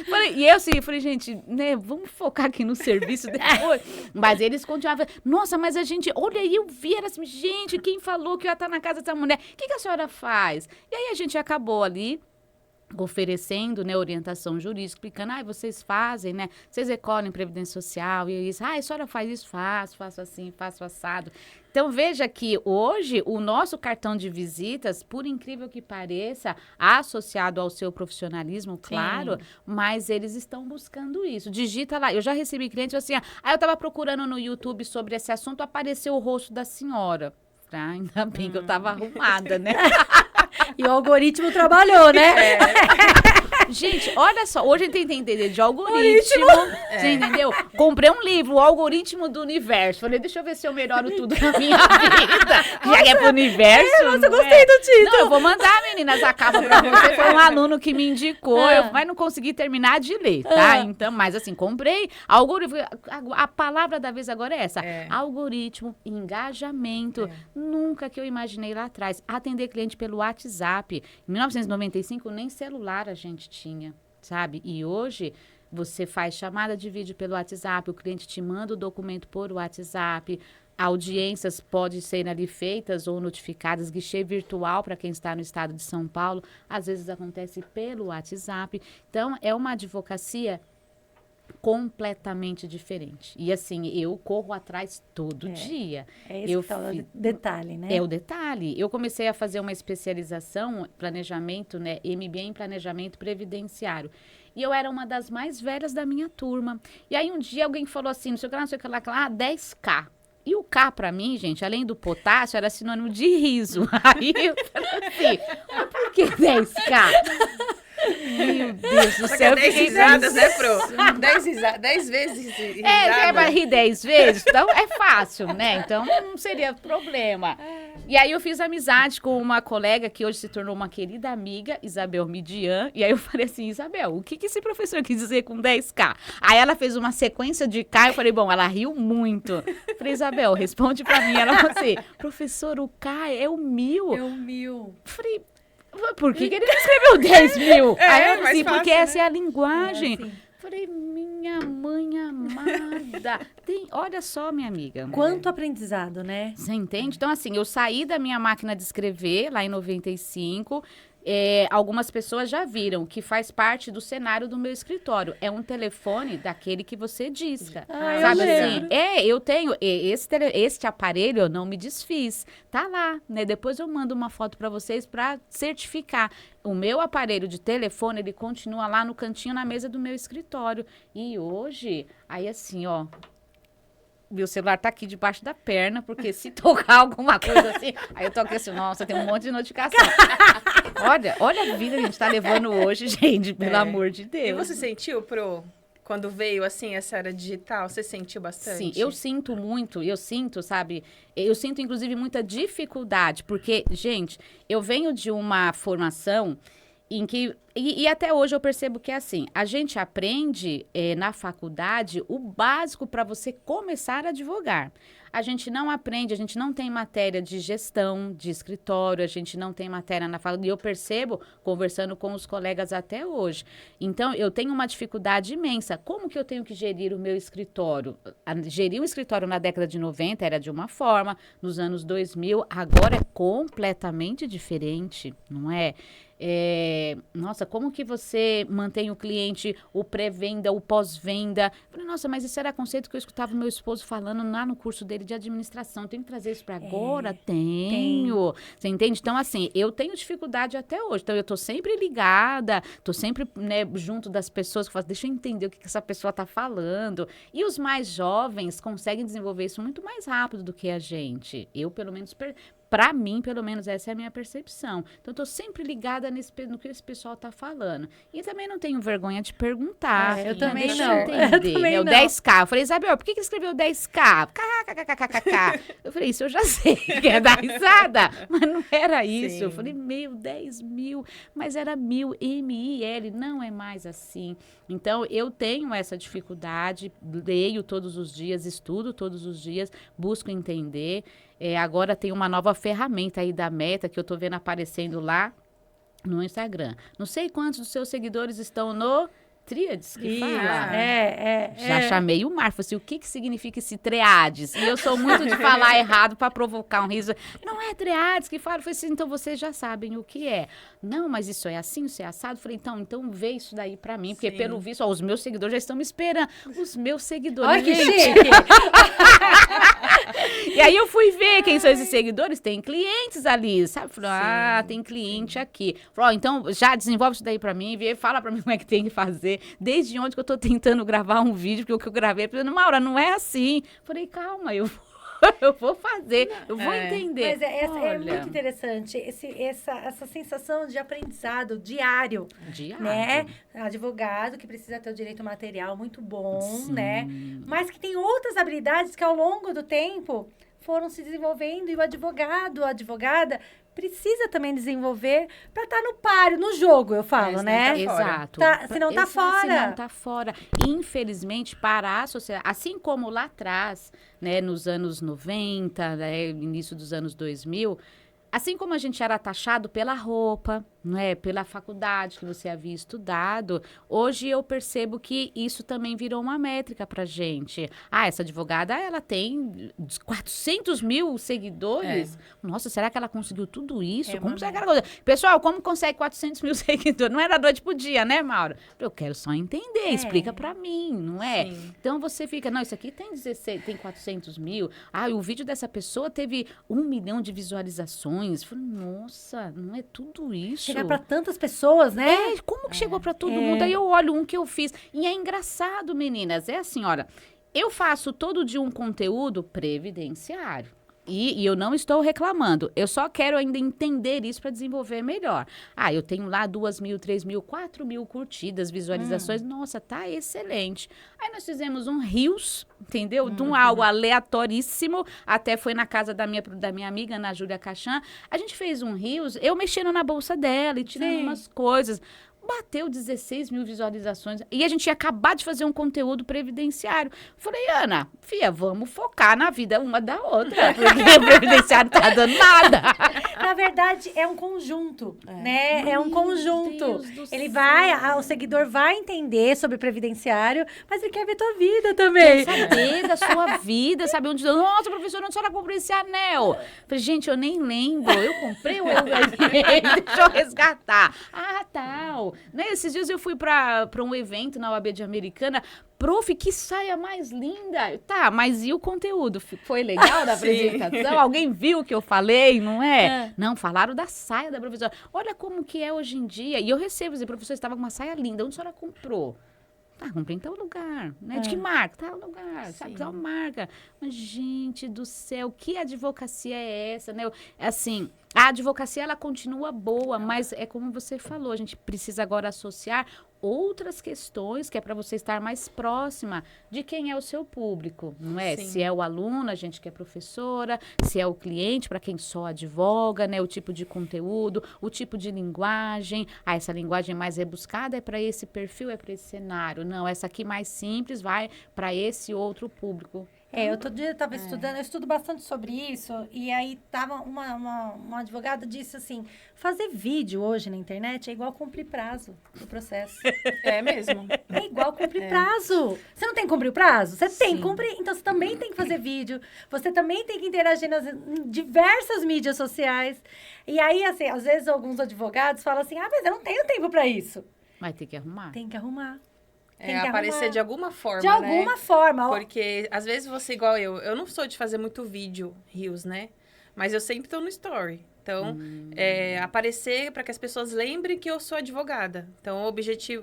Maria. E eu assim, falei, gente, né, vamos focar aqui no serviço depois. Mas eles continuavam, nossa, mas a gente, olha aí, eu vi, era assim, gente, quem falou que eu ia estar na casa dessa mulher? O que a senhora faz? E aí a gente acabou ali oferecendo, né, orientação jurídica, explicando, vocês fazem, né, vocês recolhem previdência social, e isso, a senhora faz isso, faço assim, faço assado. Então, veja que hoje o nosso cartão de visitas, por incrível que pareça, associado ao seu profissionalismo, claro, mas eles estão buscando isso. Digita lá, eu já recebi clientes assim, eu estava procurando no YouTube sobre esse assunto, apareceu o rosto da senhora. Ainda bem que eu estava arrumada, né? E o algoritmo trabalhou, né? Gente, olha só, hoje a gente tem que entender de algoritmo. Você entendeu? Comprei um livro, O Algoritmo do Universo. Falei, deixa eu ver se eu melhoro tudo na minha vida. Já que é pro universo. Nossa, eu gostei do título. Não, eu vou mandar, meninas, a capa pra você. Foi um aluno que me indicou, mas não consegui terminar de ler, tá? Então, mas assim, comprei. Algoritmo, a palavra da vez agora é essa. Algoritmo, engajamento. Nunca que eu imaginei lá atrás. Atender cliente pelo WhatsApp. Em 1995, nem celular a gente tinha, sabe? E hoje você faz chamada de vídeo pelo WhatsApp, o cliente te manda o documento por WhatsApp, audiências podem ser ali feitas ou notificadas, guichê virtual para quem está no estado de São Paulo, às vezes acontece pelo WhatsApp. Então, é uma advocacia completamente diferente. E assim, eu corro atrás todo dia. É esse o detalhe, né? É o detalhe. Eu comecei a fazer uma especialização, planejamento, né? MBA em planejamento previdenciário. E eu era uma das mais velhas da minha turma. E aí um dia alguém falou assim, não sei o que lá, 10K. E o K, pra mim, gente, além do potássio, era sinônimo de riso. Aí eu falei assim, mas por que 10K? Meu Deus do céu. 10 risadas, né, Pro? 10 vezes risada. Você vai rir 10 vezes? Então, é fácil, né? Então, não seria problema. E aí, eu fiz amizade com uma colega que hoje se tornou uma querida amiga, Isabel Midian. E aí, eu falei assim, Isabel, o que esse professor quis dizer com 10K? Aí, ela fez uma sequência de K. Eu falei, bom, ela riu muito. Eu falei, Isabel, responde pra mim. Ela falou assim, professor, o K é o 1000. É o 1000. Eu falei, por que ele não escreveu 10 mil? Aí eu mais assim, fácil, porque essa é a linguagem. assim. Falei, minha mãe amada. Olha só, minha amiga. Quanto aprendizado, né? Você entende? Então, assim, eu saí da minha máquina de escrever lá em 95. Algumas pessoas já viram que faz parte do cenário do meu escritório. É um telefone daquele que você disca. Sabe assim? Eu tenho este aparelho, eu não me desfiz. Tá lá, né? Depois eu mando uma foto para vocês para certificar. O meu aparelho de telefone, ele continua lá no cantinho na mesa do meu escritório. E hoje, aí assim, ó, meu celular tá aqui debaixo da perna, porque se tocar alguma coisa assim, aí eu tô aqui assim, nossa, tem um monte de notificação. Olha a vida que a gente tá levando hoje, gente, pelo amor de Deus. E você sentiu, Pro, quando veio, assim, essa era digital, você sentiu bastante? Sim, eu sinto muito, sabe? Eu sinto, inclusive, muita dificuldade, porque, gente, eu venho de uma formação em que, e até hoje eu percebo que é assim, a gente aprende na faculdade o básico para você começar a advogar. A gente não aprende, a gente não tem matéria de gestão, de escritório, a gente não tem matéria na faculdade. E eu percebo, conversando com os colegas até hoje. Então, eu tenho uma dificuldade imensa. Como que eu tenho que gerir o meu escritório? Gerir um escritório na década de 90 era de uma forma, nos anos 2000, agora é completamente diferente, não é? Nossa, como que você mantém o cliente, o pré-venda, o pós-venda? Falei, nossa, mas isso era conceito que eu escutava meu esposo falando lá no curso dele de administração. Tem que trazer isso para agora? Tenho. Você entende? Então, assim, eu tenho dificuldade até hoje. Então, eu tô sempre ligada, tô sempre, né, junto das pessoas que falam, deixa eu entender o que essa pessoa tá falando. E os mais jovens conseguem desenvolver isso muito mais rápido do que a gente. Eu, pelo menos, Pra mim, pelo menos, essa é a minha percepção. Então, eu tô sempre ligada no que esse pessoal tá falando. E também não tenho vergonha de perguntar. Eu também Deixa não. eu entender. Eu também O não. 10K. Eu falei, Isabel, por que ele escreveu 10K? KKKKKK. Eu falei, isso eu já sei, que é dar risada. Mas não era isso. Sim. Eu falei, 10 mil. Mas era 1000, M-I-L. Não é mais assim. Então, eu tenho essa dificuldade. Leio todos os dias, estudo todos os dias, busco entender. Agora tem uma nova ferramenta aí da Meta que eu tô vendo aparecendo lá no Instagram. Não sei quantos dos seus seguidores estão no Tríades, que fala. Já chamei o Mar, falei assim, o que significa esse Triades? E eu sou muito de falar errado para provocar um riso. Não é Triades que fala. Eu falei assim, então vocês já sabem o que é. Não, mas isso é assim, isso é assado. Eu falei, então vê isso daí para mim, porque pelo visto, os meus seguidores já estão me esperando. Os meus seguidores. Olha que chique! E aí eu fui ver quem são esses seguidores, tem clientes ali, sabe? Falei, tem cliente aqui. Falei, então já desenvolve isso daí pra mim, fala pra mim como é que tem que fazer. Desde ontem que eu tô tentando gravar um vídeo, porque o que eu gravei, falando, Maura, não é assim. Falei, calma, eu vou fazer, eu vou entender. Mas é muito interessante essa sensação de aprendizado diário. Né? Advogado que precisa ter o direito material muito bom, né? Mas que tem outras habilidades que ao longo do tempo foram se desenvolvendo e o advogado, a advogada precisa também desenvolver para estar no páreo, no jogo, eu falo, né? Exato. Senão tá fora. Senão tá fora. Infelizmente, para a sociedade, assim como lá atrás, né, nos anos 90, né, início dos anos 2000, assim como a gente era taxado pela roupa, né, pela faculdade que você havia estudado, hoje eu percebo que isso também virou uma métrica pra gente. Essa advogada, ela tem 400 mil seguidores. Nossa, será que ela conseguiu tudo isso? Como será que ela... Pessoal, como consegue 400 mil seguidores? Não é da noite pro dia, né, Maura? Eu quero só entender, explica pra mim, não é? Sim. Então você fica, não, isso aqui tem 400 mil. O vídeo dessa pessoa teve 1 milhão de visualizações. Falei, nossa, não é tudo isso. Chegar para tantas pessoas, né? Como que chegou para todo mundo? Aí eu olho um que eu fiz. E é engraçado, meninas. É assim, olha, eu faço todo dia um conteúdo previdenciário. E eu não estou reclamando. Eu só quero ainda entender isso para desenvolver melhor. Eu tenho lá 2.000, 3.000, 4.000 curtidas, visualizações. Nossa, tá excelente. Aí nós fizemos um Reels, entendeu? De um algo aleatoríssimo. Até foi na casa da minha amiga, Ana Júlia Cachan. A gente fez um Reels, eu mexendo na bolsa dela e tirando umas coisas. Bateu 16 mil visualizações. E a gente ia acabar de fazer um conteúdo previdenciário. Falei, Ana, vamos focar na vida uma da outra. Porque o previdenciário não tá dando nada. Na verdade, é um conjunto, né? É um conjunto. Ele vai, o seguidor vai entender sobre previdenciário, mas ele quer ver tua vida também. Quer saber da sua vida, saber onde... Nossa, professora, onde a senhora comprou esse anel? Falei, gente, eu nem lembro. Eu comprei ou eu ganhei? Deixa eu resgatar. Tal. Né? Esses dias eu fui para um evento na UAB de Americana. Prof, que saia mais linda. Tá, mas e o conteúdo? Foi legal da apresentação? Alguém viu o que eu falei, não é? Não, falaram da saia da professora. Olha como que é hoje em dia. E eu recebo, dizer, professor, estava com uma saia linda. Onde a senhora comprou? Comprei em tal lugar, né? De que marca? Tal lugar, sabe? Tal marca. Mas, gente do céu, que advocacia é essa, né? Assim, a advocacia, ela continua boa, mas é como você falou, a gente precisa agora associar outras questões que é para você estar mais próxima de quem é o seu público, não é? Sim. Se é o aluno, a gente que é professora, se é o cliente, para quem só advoga, né? O tipo de conteúdo, o tipo de linguagem. Essa linguagem mais rebuscada é para esse perfil, é para esse cenário. Não, essa aqui mais simples vai para esse outro público. Outro dia eu estava estudando, eu estudo bastante sobre isso, e aí tava uma advogada disse assim, fazer vídeo hoje na internet é igual cumprir prazo do processo. É mesmo? É igual cumprir prazo. Você não tem que cumprir o prazo? Você tem que cumprir. Então, você também tem que fazer vídeo, você também tem que interagir nas diversas mídias sociais. E aí, assim, às vezes alguns advogados falam assim, mas eu não tenho tempo para isso. Vai ter que arrumar. Tem que arrumar. Aparecer de alguma forma, de alguma forma. Porque, às vezes, você, igual eu não sou de fazer muito vídeo, Reels, né? Mas eu sempre tô no story. Então, aparecer para que as pessoas lembrem que eu sou advogada. Então,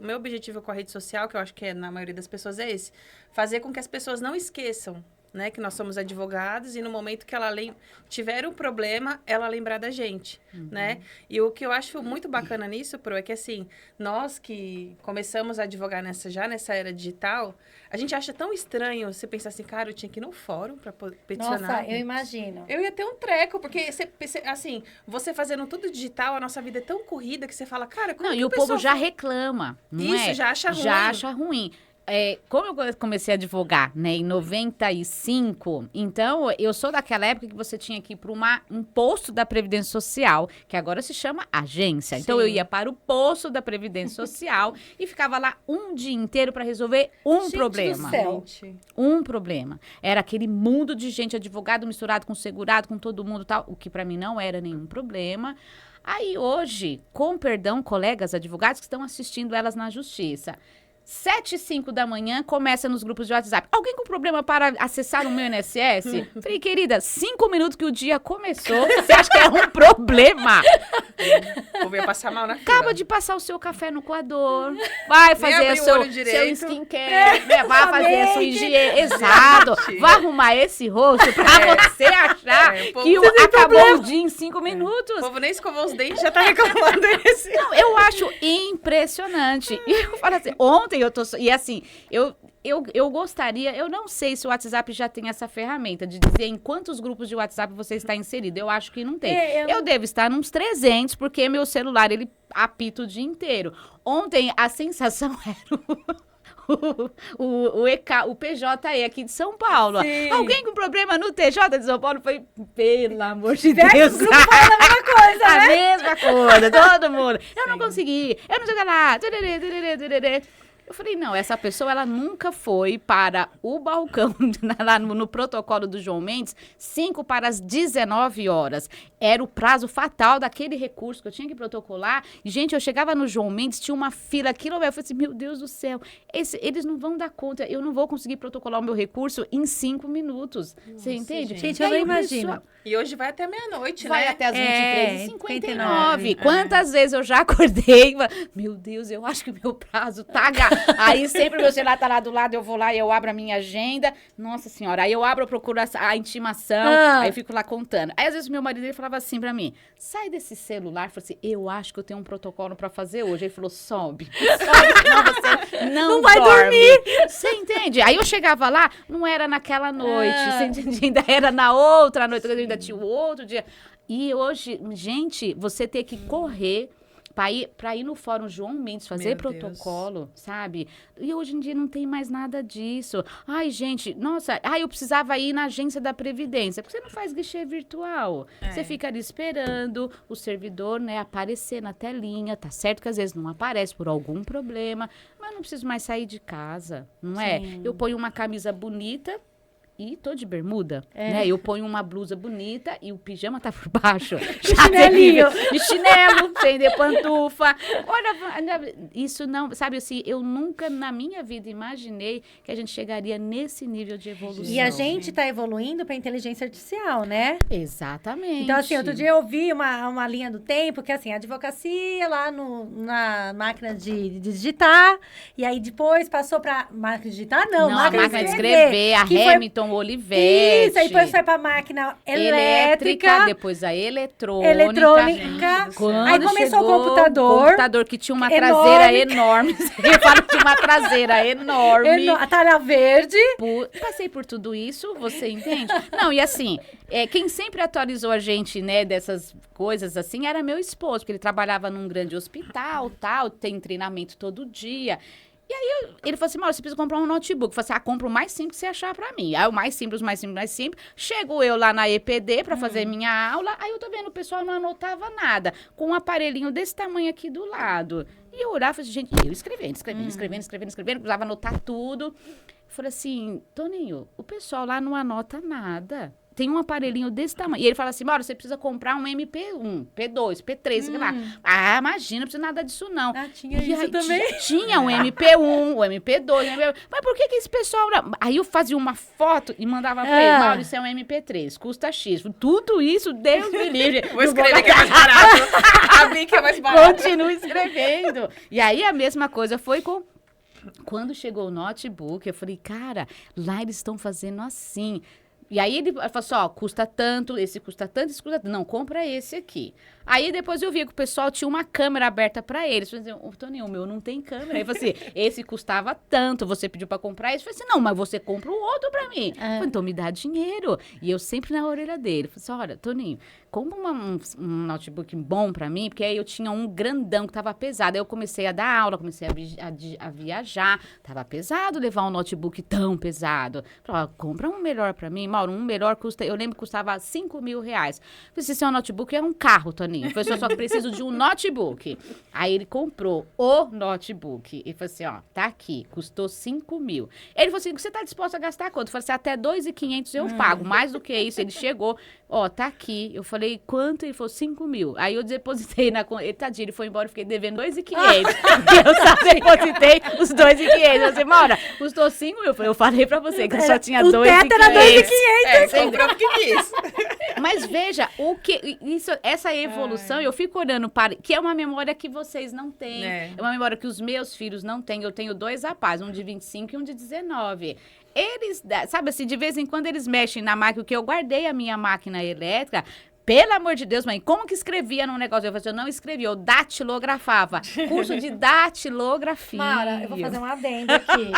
meu objetivo com a rede social, que eu acho que na maioria das pessoas é esse, fazer com que as pessoas não esqueçam né? Que nós somos advogados e no momento que ela tiver um problema, ela lembrar da gente, né? E o que eu acho muito bacana nisso, Pro, é que assim, nós que começamos a advogar nessa era digital, a gente acha tão estranho você pensar assim, cara, eu tinha que ir no fórum para peticionar. Nossa, eu imagino. Eu ia ter um treco, porque, assim, você fazendo tudo digital, a nossa vida é tão corrida que você fala, cara, como e o povo já reclama, não é? Já acha ruim. Já acha ruim. Como eu comecei a advogar, né, em 95, então eu sou daquela época que você tinha que ir para um posto da Previdência Social, que agora se chama agência. Sim. Então eu ia para o posto da Previdência Social e ficava lá um dia inteiro para resolver um problema. Um problema. Era aquele mundo de gente, advogado misturado com segurado, com todo mundo e tal, o que para mim não era nenhum problema. Aí hoje, com perdão, colegas advogados que estão assistindo Elas na Justiça, 7h05 da manhã, começa nos grupos de WhatsApp. Alguém com problema para acessar o meu INSS? Falei, querida, 5 minutos que o dia começou, você acha que é um problema? Vou vir passar mal na fila. Acaba de passar o seu café no coador, vai fazer seu skincare, vai fazer a sua higiene, exato, vai arrumar esse rosto pra você achar que acabou o dia em 5 minutos. O povo nem escovou os dentes, já tá reclamando desse. Não, eu acho impressionante. E eu falo assim, ontem e assim, eu gostaria, eu não sei se o WhatsApp já tem essa ferramenta de dizer em quantos grupos de WhatsApp você está inserido. Eu acho que não tem. Eu devo estar nos 300, porque meu celular, ele apita o dia inteiro. Ontem, a sensação era o PJE aqui de São Paulo. Sim. Alguém com problema no TJ de São Paulo foi, pelo amor de Deus. Os grupos falam a mesma coisa, né? A mesma coisa, todo mundo. Eu não consegui, eu não sei o que lá. Eu falei, não, essa pessoa, ela nunca foi para o balcão, lá no protocolo do João Mendes, 5 para as 19 horas. Era o prazo fatal daquele recurso que eu tinha que protocolar. E, gente, eu chegava no João Mendes, tinha uma fila aqui, eu falei assim, meu Deus do céu, eles não vão dar conta, eu não vou conseguir protocolar o meu recurso em 5 minutos. Nossa, você entende? Gente, eu não imagino. E hoje vai até meia-noite, né? Vai até as 23h59. Quantas vezes eu já acordei, meu Deus, eu acho que o meu prazo tá... Aí sempre meu celular tá lá do lado, eu vou lá e eu abro a minha agenda. Nossa senhora, aí eu abro, eu procuro a intimação, aí eu fico lá contando. Aí às vezes meu marido ele falava assim pra mim, sai desse celular, falou assim, eu acho que eu tenho um protocolo pra fazer hoje. Ele falou, sobe, senão você não vai dormir. Você entende? Aí eu chegava lá, não era naquela noite, você entende? Ainda era na outra noite, eu ainda tinha o outro dia. E hoje, gente, você ter que correr para ir no Fórum João Mendes fazer protocolo, sabe? E hoje em dia não tem mais nada disso. Ai, gente, nossa, eu precisava ir na agência da Previdência. Porque você não faz guichê virtual. Você fica ali esperando o servidor, né, aparecer na telinha. Tá certo que às vezes não aparece por algum problema, mas eu não preciso mais sair de casa, não é? Eu ponho uma camisa bonita e tô de bermuda, né? Eu ponho uma blusa bonita e o pijama tá por baixo. Chinelinho. De chinelo, sem de pantufa. Olha, isso não... Sabe assim, eu nunca na minha vida imaginei que a gente chegaria nesse nível de evolução. E a gente tá evoluindo pra inteligência artificial, né? Exatamente. Então, assim, outro dia eu vi uma linha do tempo, que assim, a advocacia lá na máquina de digitar, e aí depois passou pra máquina de digitar, não, máquina de escrever. A Hamilton Olivetti. Isso, aí depois foi pra máquina elétrica. Depois a eletrônica. Aí começou o computador. O computador que tinha uma traseira enorme. Eu falo que tinha uma traseira enorme. A talha verde. Passei por tudo isso, você entende? Não, e assim, quem sempre atualizou a gente, né, dessas coisas assim, era meu esposo, porque ele trabalhava num grande hospital, tal, tem treinamento todo dia. E aí, ele falou assim, Mauro, você precisa comprar um notebook. Eu falei assim, compra o mais simples que você achar pra mim. Aí, o mais simples. Chego eu lá na EPD pra fazer minha aula. Aí, eu tô vendo, o pessoal não anotava nada. Com um aparelhinho desse tamanho aqui do lado. E eu olhava e falei, gente, eu escrevendo. Precisava anotar tudo. Eu falei assim, Toninho, o pessoal lá não anota nada. Tem um aparelhinho desse tamanho. E ele fala assim, Mauro, você precisa comprar um MP1, P2, P3, sei lá. Imagina, não precisa nada disso, não. Tinha isso aí, também? Tinha um MP1, o MP2, Mas por que esse pessoal... Aí eu fazia uma foto e mandava pra ele, Mauro, isso é um MP3, custa X. Tudo isso, Deus me livre. Vou escrever que é mais barato. A mim que é mais barato. Continuo escrevendo. E aí a mesma coisa foi com Quando chegou o notebook, eu falei, cara, lá eles estão fazendo assim. E aí ele falou assim, ó, custa tanto, esse custa tanto, esse custa tanto. Não, compra esse aqui. Aí depois eu vi que o pessoal tinha uma câmera aberta pra eles. Eu falei assim, Toninho, o meu não tem câmera. Aí eu falei assim, esse custava tanto, você pediu pra comprar esse? Eu falei assim, não, mas você compra o outro pra mim. Eu falei, então me dá dinheiro. E eu sempre na orelha dele. Eu falei assim, olha, Toninho, compra um notebook bom pra mim, porque aí eu tinha um grandão que tava pesado. Aí eu comecei a dar aula, comecei a viajar. Tava pesado levar um notebook tão pesado. Falei, ó, compra um melhor pra mim, Mauro, um melhor custa, eu lembro que custava R$5.000. Eu falei, se seu notebook é um carro, Toninho. Eu falei, só que preciso de um notebook. Aí ele comprou o notebook. E falou assim, ó, tá aqui, custou 5.000. Ele falou assim, você tá disposto a gastar quanto? Eu falei assim, até 2.500 eu pago. Mais do que isso, ele chegou, ó, tá aqui. Eu falei, quanto? Ele falou, 5.000. Aí eu depositei na conta. Ele, tadinho, ele foi embora, eu fiquei devendo 2.500. Eu só depositei os 2.500. Eu falei, Maura, custou 5.000. Eu falei pra você que eu só tinha 2.500. O teto era 2.500. Você comprou porque quis. Mas veja, essa evolução, eu fico olhando para... Que é uma memória que vocês não têm. É uma memória que os meus filhos não têm. Eu tenho 2 rapazes, um de 25 e um de 19. Eles, sabe assim, de vez em quando eles mexem na máquina, porque eu guardei a minha máquina elétrica. Pelo amor de Deus, mãe, como que escrevia num negócio? Eu falei assim, eu não escrevia, eu datilografava. Curso de datilografia. Mara, eu vou fazer um adendo aqui.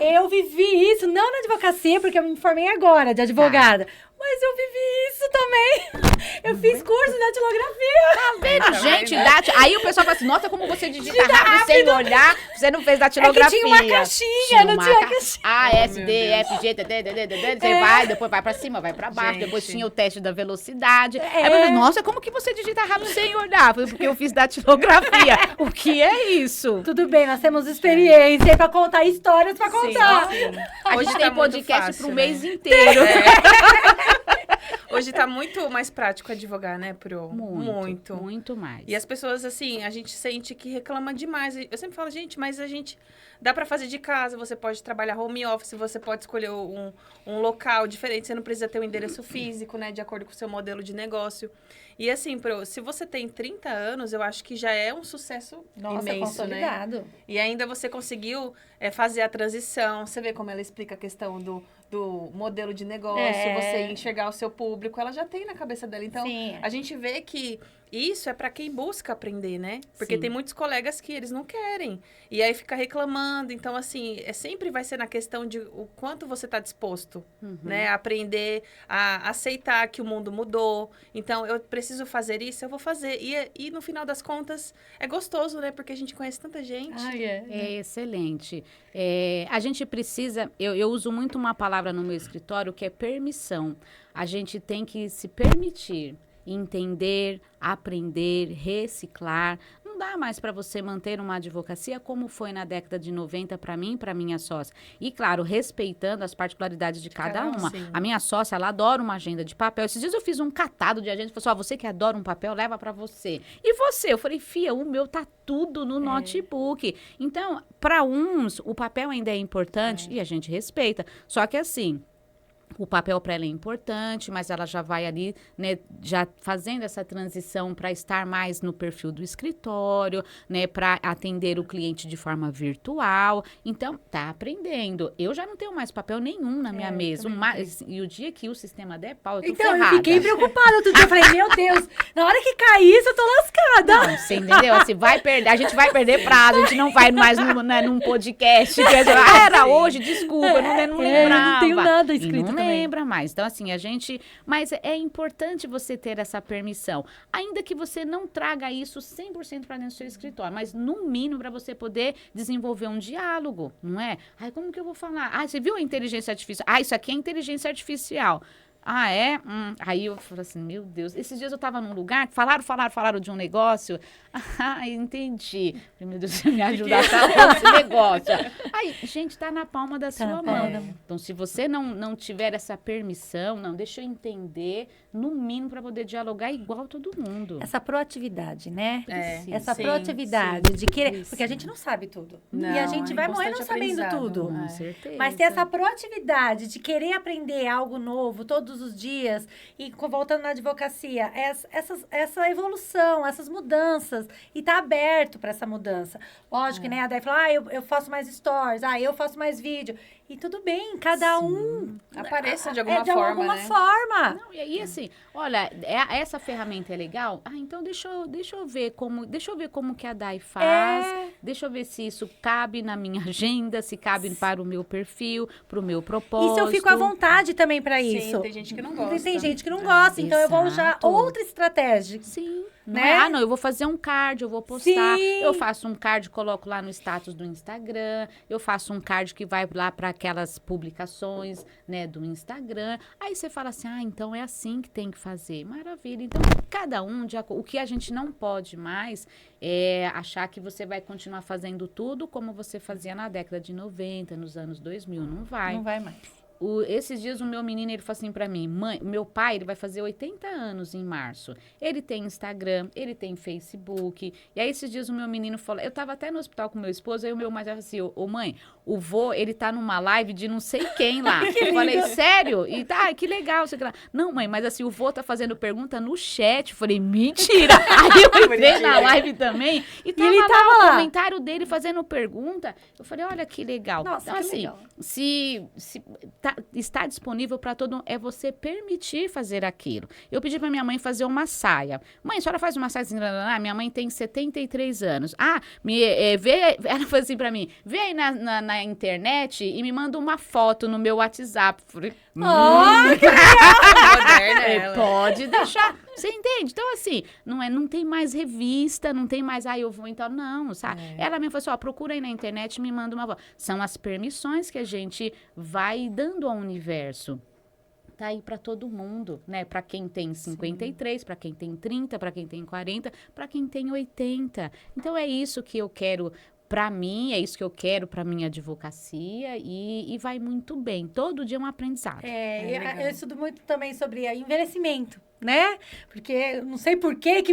Eu vivi isso, não na advocacia, porque eu me formei agora de advogada. Mas eu vivi isso também. Eu fiz curso de datilografia. Tá vendo, gente? Aí o pessoal fala assim, nossa, como você digita rápido sem olhar. Você não fez datilografia. É que tinha uma caixinha, não tinha caixinha. A, S, D, F, G, T, T, T, T, T, você vai, depois vai pra cima, vai pra baixo. Depois tinha o teste da velocidade. Aí eu falei, nossa, como que você digita rápido sem olhar? Eu falei, porque eu fiz datilografia. O que é isso? Tudo bem, nós temos experiência pra contar histórias pra contar. Sim. Hoje tá tem podcast fácil, pro mês inteiro. Hoje tá muito mais prático advogar, né, Pro? Muito mais. E as pessoas, assim, a gente sente que reclama demais. Eu sempre falo, gente, mas a gente... Dá pra fazer de casa, você pode trabalhar home office, você pode escolher um local diferente, você não precisa ter um endereço físico, né, de acordo com o seu modelo de negócio. E assim, Pro, se você tem 30 anos, eu acho que já é um sucesso imenso, consolidado. Né? E ainda você conseguiu fazer a transição, você vê como ela explica a questão do modelo de negócio, você enxergar o seu público, ela já tem na cabeça dela. Então, a gente vê que isso é para quem busca aprender, né? Porque tem muitos colegas que eles não querem. E aí fica reclamando. Então, assim, sempre vai ser na questão de o quanto você está disposto, né? A aprender, a aceitar que o mundo mudou. Então, eu preciso fazer isso, eu vou fazer. E no final das contas, é gostoso, né? Porque a gente conhece tanta gente. É excelente. A gente precisa... Eu uso muito uma palavra no meu escritório que é permissão. A gente tem que se permitir entender, aprender, reciclar. Não dá mais para você manter uma advocacia como foi na década de 90 para mim e para minha sócia. E, claro, respeitando as particularidades de cada uma. Sim. A minha sócia, ela adora uma agenda de papel. Esses dias eu fiz um catado de agenda. Falei assim, você que adora um papel, leva para você. E você? Eu falei, fia, o meu tá tudo no notebook. Então, para uns, o papel ainda é importante e a gente respeita. Só que assim... O papel para ela é importante, mas ela já vai ali, né, já fazendo essa transição para estar mais no perfil do escritório, né, para atender o cliente de forma virtual. Então, tá aprendendo. Eu já não tenho mais papel nenhum na minha mesa. E o dia que o sistema der pau, eu tô ferrada. Eu fiquei preocupada outro dia. Eu falei, meu Deus, na hora que cair isso, eu tô lascada. Não, você entendeu? Assim, a gente vai perder prazo, a gente não vai mais num podcast. Era hoje, desculpa, eu não lembrava. Eu não tenho nada escrito também. Lembra mais. Então, assim, mas é importante você ter essa permissão. Ainda que você não traga isso 100% para dentro do seu escritório, mas no mínimo para você poder desenvolver um diálogo, não é? Ai, como que eu vou falar? Você viu a inteligência artificial? Isso aqui é inteligência artificial. É? Aí eu falei assim, meu Deus. Esses dias eu tava num lugar, falaram de um negócio. Entendi. Meu Deus, você me ajuda a falar esse negócio. Aí, gente, tá na palma da sua mão. Então, se você não tiver essa permissão, deixa eu entender, no mínimo, para poder dialogar igual todo mundo. Essa proatividade, né? Essa sim, proatividade de querer... Porque a gente não sabe tudo. E a gente vai morrer não sabendo tudo. Com certeza. Mas ter essa proatividade de querer aprender algo novo todos todos os dias, e voltando na advocacia, essa evolução, essas mudanças, e tá aberto para essa mudança. Lógico que, né, a Day falou, eu faço mais stories, eu faço mais vídeo. E tudo bem, cada um apareça de alguma forma, alguma forma. Não, e aí, assim, olha, essa ferramenta é legal? Então deixa eu ver como que a Day faz, deixa eu ver se isso cabe na minha agenda, se cabe para o meu perfil, para o meu propósito. E se eu fico à vontade também para isso? Sim, tem gente que não gosta. Tem gente que não gosta, então eu vou usar outra estratégia. Sim. Né? Não, eu vou fazer um card, eu vou postar. Sim. Eu faço um card, coloco lá no status do Instagram. Eu faço um card que vai lá para aquelas publicações, né, do Instagram. Aí você fala assim, então é assim que tem que fazer. Maravilha. Então, cada um, o que a gente não pode mais é achar que você vai continuar fazendo tudo como você fazia na década de 90, nos anos 2000. Não vai. Não vai mais. Esses dias o meu menino, ele falou assim pra mim, mãe, meu pai, ele vai fazer 80 anos em março. Ele tem Instagram, ele tem Facebook. E aí esses dias o meu menino falou, eu tava até no hospital com meu esposo, aí o meu mais assim, mãe, o vô, ele tá numa live de não sei quem lá. Eu falei, sério? E tá, que legal. Sei lá. Não, mãe, mas assim, o vô tá fazendo pergunta no chat. Eu falei, mentira. Aí eu entrei na live também e tava lá o comentário dele fazendo pergunta. Eu falei, olha que legal. Nossa, então, que assim, legal. se está disponível para todo mundo, é você permitir fazer aquilo. Eu pedi para minha mãe fazer uma saia. Mãe, a senhora faz uma saia assim, minha mãe tem 73 anos. Ela falou assim para mim, vê aí na internet e me manda uma foto no meu WhatsApp. Falei, pode deixar. Você entende? Então, assim, não tem mais revista, não tem mais, eu vou então, não, sabe? Ela mesmo falou assim, procura aí na internet e me manda uma foto. São as permissões que a gente vai dando ao universo. Tá aí para todo mundo, né? Para quem tem 53, para quem tem 30, para quem tem 40, para quem tem 80. Então, é isso que eu quero para mim, é isso que eu quero para minha advocacia e vai muito bem. Todo dia é um aprendizado. Eu estudo muito também sobre envelhecimento, né? Porque eu não sei por que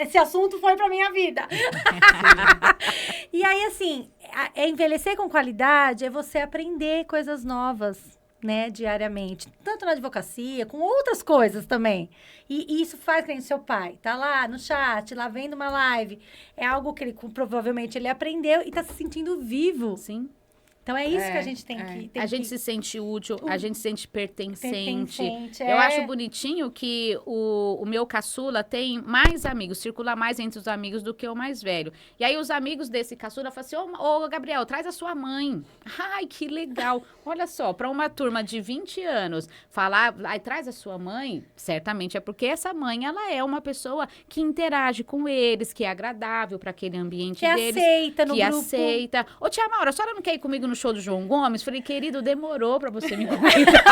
esse assunto foi para minha vida. E aí, assim, envelhecer com qualidade é você aprender coisas novas, né, diariamente, tanto na advocacia, com outras coisas também. E isso faz que nem seu pai tá lá no chat, lá vendo uma live, é algo que ele provavelmente ele aprendeu e tá se sentindo vivo. Sim. Então é isso que a gente tem que... A gente se sente útil, a gente se sente pertencente. Eu acho bonitinho que o meu caçula tem mais amigos, circula mais entre os amigos do que o mais velho. E aí os amigos desse caçula falam assim, ô Gabriel, traz a sua mãe. Ai, que legal. Olha só, para uma turma de 20 anos, falar, traz a sua mãe, certamente é porque essa mãe, ela é uma pessoa que interage com eles, que é agradável para aquele ambiente deles. Que aceita no grupo. Que aceita. Ô, tia Maura, a senhora não quer ir comigo no show do João Gomes? Falei, querido, demorou pra você me convidar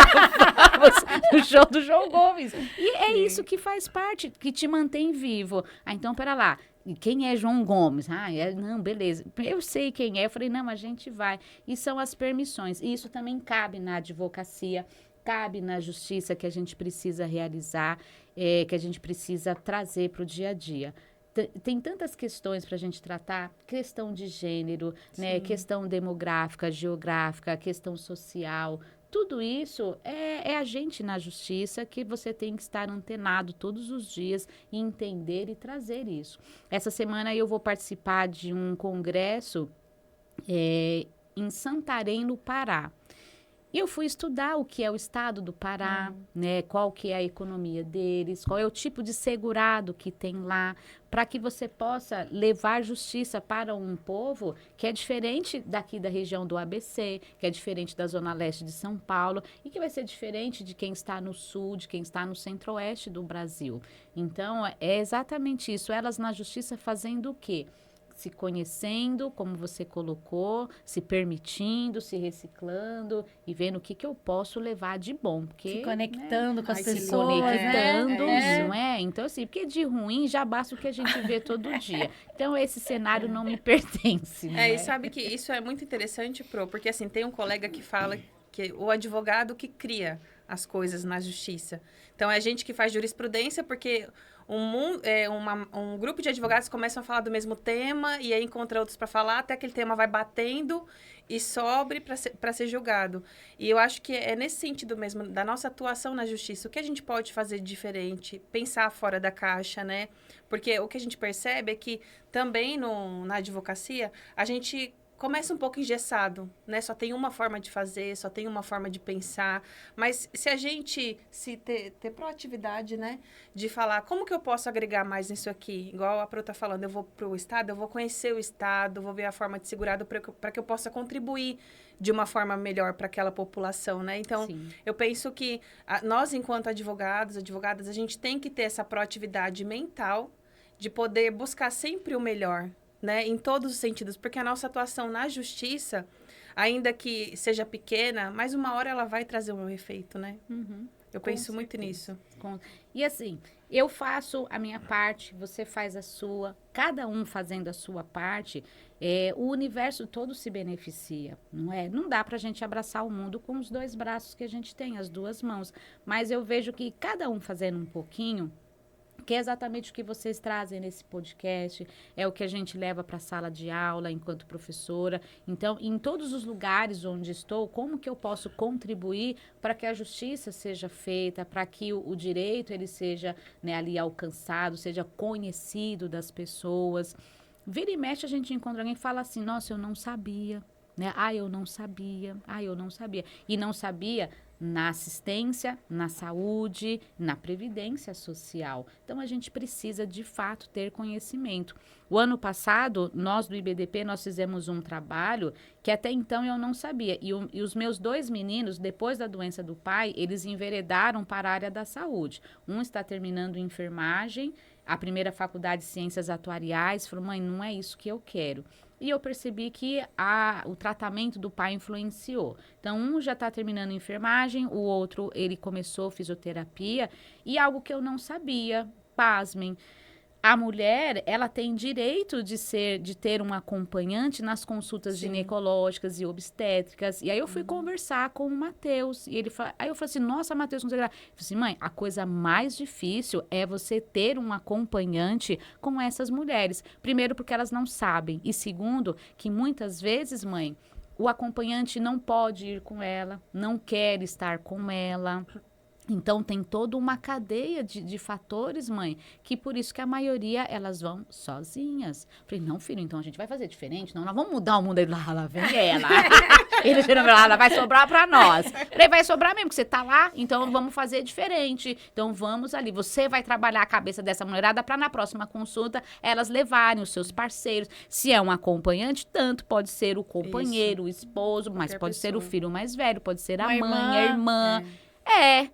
no show do João Gomes. E é isso que faz parte, que te mantém vivo. Então, pera lá. E quem é João Gomes? Não, beleza. Eu sei quem é. Eu falei, não, a gente vai. E são as permissões. E isso também cabe na advocacia, cabe na justiça que a gente precisa realizar, que a gente precisa trazer para o dia a dia. Tem tantas questões para a gente tratar, questão de gênero, né, questão demográfica, geográfica, questão social. Tudo isso é a gente na justiça que você tem que estar antenado todos os dias e entender e trazer isso. Essa semana eu vou participar de um congresso em Santarém, no Pará. E eu fui estudar o que é o estado do Pará, né? Qual que é a economia deles, qual é o tipo de segurado que tem lá, para que você possa levar justiça para um povo que é diferente daqui da região do ABC, que é diferente da Zona Leste de São Paulo e que vai ser diferente de quem está no sul, de quem está no centro-oeste do Brasil. Então, é exatamente isso. Elas na justiça fazendo o quê? Se conhecendo, como você colocou, se permitindo, se reciclando e vendo o que eu posso levar de bom. Porque, se conectando com as pessoas. Se conectando, não é? Então, assim, porque de ruim já basta o que a gente vê todo dia. Então, esse cenário não me pertence. Né? E sabe que isso é muito interessante, porque assim, tem um colega que fala que o advogado que cria as coisas na justiça. Então, é a gente que faz jurisprudência, porque um grupo de advogados começam a falar do mesmo tema e aí encontra outros para falar, até aquele tema vai batendo e sobre para ser julgado. E eu acho que é nesse sentido mesmo, da nossa atuação na justiça, o que a gente pode fazer de diferente, pensar fora da caixa, né? Porque o que a gente percebe é que também na advocacia, a gente começa um pouco engessado, né? Só tem uma forma de fazer, só tem uma forma de pensar. Mas se a gente ter proatividade, né? De falar, como que eu posso agregar mais nisso aqui? Igual a Pro tá falando, eu vou para o Estado, eu vou conhecer o Estado, vou ver a forma de segurado para que eu possa contribuir de uma forma melhor para aquela população, né? Então, Sim. eu penso que nós, enquanto advogadas, a gente tem que ter essa proatividade mental de poder buscar sempre o melhor, né, em todos os sentidos, porque a nossa atuação na justiça, ainda que seja pequena, mas uma hora ela vai trazer um efeito, né? Uhum. Eu penso muito nisso. E assim, eu faço a minha parte, você faz a sua, cada um fazendo a sua parte, o universo todo se beneficia, não é? Não dá pra gente abraçar o mundo com os 2 braços que a gente tem, as 2 mãos, mas eu vejo que cada um fazendo um pouquinho, que é exatamente o que vocês trazem nesse podcast, é o que a gente leva para a sala de aula enquanto professora. Então, em todos os lugares onde estou, como que eu posso contribuir para que a justiça seja feita, para que o direito ele seja, né, ali alcançado, seja conhecido das pessoas. Vira e mexe a gente encontra alguém que fala assim, nossa, eu não sabia, né? Eu não sabia, eu não sabia. E não sabia na assistência, na saúde, na previdência social. Então, a gente precisa, de fato, ter conhecimento. O ano passado, nós do IBDP, nós fizemos um trabalho que até então eu não sabia. E os meus 2 meninos, depois da doença do pai, eles enveredaram para a área da saúde. Um está terminando enfermagem, a primeira faculdade de ciências atuariais, falou, mãe, não é isso que eu quero. E eu percebi que o tratamento do pai influenciou. Então, um já está terminando enfermagem, o outro, ele começou fisioterapia. E algo que eu não sabia, pasmem, a mulher, ela tem direito de ter um acompanhante nas consultas Sim. ginecológicas e obstétricas. E aí eu fui conversar com o Matheus. E aí eu falei assim, nossa, Matheus, não sei o que lá. Eu falei assim, mãe, a coisa mais difícil é você ter um acompanhante com essas mulheres. Primeiro, porque elas não sabem. E segundo, que muitas vezes, mãe, o acompanhante não pode ir com ela, não quer estar com ela. Então, tem toda uma cadeia de fatores, mãe, que por isso que a maioria, elas vão sozinhas. Falei, não, filho, então a gente vai fazer diferente? Não, nós vamos mudar o mundo. Aí, lá vem ela. Ele tirou ela vai sobrar pra nós. Falei, vai sobrar mesmo, que você tá lá, então vamos fazer diferente. Então, vamos ali. Você vai trabalhar a cabeça dessa mulherada pra na próxima consulta, elas levarem os seus parceiros. Se é um acompanhante, tanto pode ser o companheiro, o esposo, mas pode ser o filho mais velho, pode ser a mãe, a irmã.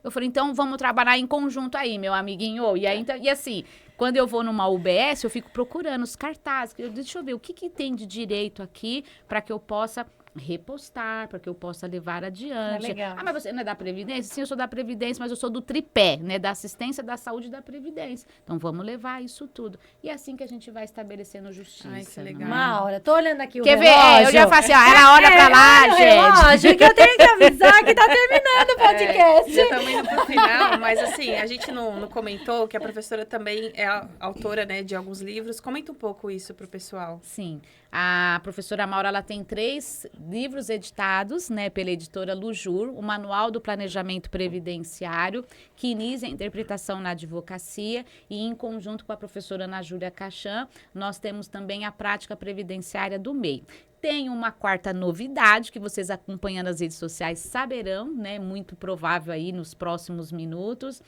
Eu falei, então vamos trabalhar em conjunto aí, meu amiguinho. E aí, então, e assim, quando eu vou numa UBS, eu fico procurando os cartazes. Deixa eu ver o que tem de direito aqui para que eu possa repostar, para que eu possa levar adiante. Legal. Mas você não é da Previdência? Sim, eu sou da Previdência, mas eu sou do tripé, né? Da assistência, da saúde e da Previdência. Então, vamos levar isso tudo. E é assim que a gente vai estabelecendo justiça. Ai, que legal. Maura, tô olhando aqui o Quer relógio. ver? Eu já falei assim, ó, ela olha pra lá, gente. Relógio, que eu tenho que avisar que tá terminando o podcast. Já estamos indo pro final, mas assim, a gente não comentou que a professora também é autora, né, de alguns livros. Comenta um pouco isso pro pessoal. Sim, a professora Maura, ela tem 3 livros editados, né, pela editora Lujur, o Manual do Planejamento Previdenciário, que inicia a interpretação na advocacia, e em conjunto com a professora Ana Júlia Cachan, nós temos também a prática previdenciária do MEI. Tem uma 4ª novidade que vocês acompanhando as redes sociais saberão, né, muito provável aí nos próximos minutos.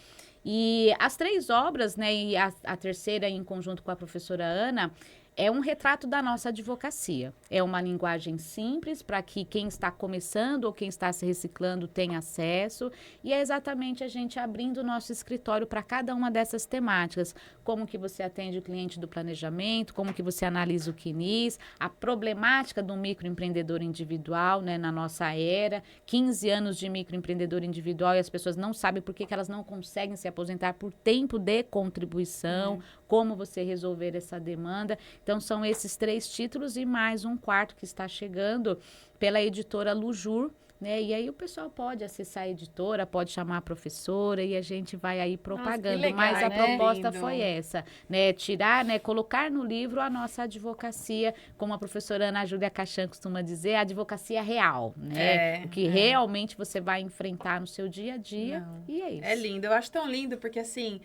E as 3 obras, né, e a 3ª em conjunto com a professora Ana, é um retrato da nossa advocacia. É uma linguagem simples para que quem está começando ou quem está se reciclando tenha acesso. E é exatamente a gente abrindo o nosso escritório para cada uma dessas temáticas. Como que você atende o cliente do planejamento, como que você analisa o CNIS, a problemática do microempreendedor individual, né, na nossa era. 15 anos de microempreendedor individual e as pessoas não sabem por que elas não conseguem se aposentar por tempo de contribuição, como você resolver essa demanda. Então, são esses 3 títulos e mais um 4º que está chegando pela editora Lujur, né? E aí o pessoal pode acessar a editora, pode chamar a professora e a gente vai aí propagando. legal, Mas a né? proposta Lindo. foi essa, né? Tirar, né? Colocar no livro a nossa advocacia, como a professora Ana Júlia Cachan costuma dizer, a advocacia real, né? O que realmente você vai enfrentar no seu dia a dia. Não. E é isso. É lindo, eu acho tão lindo, porque assim,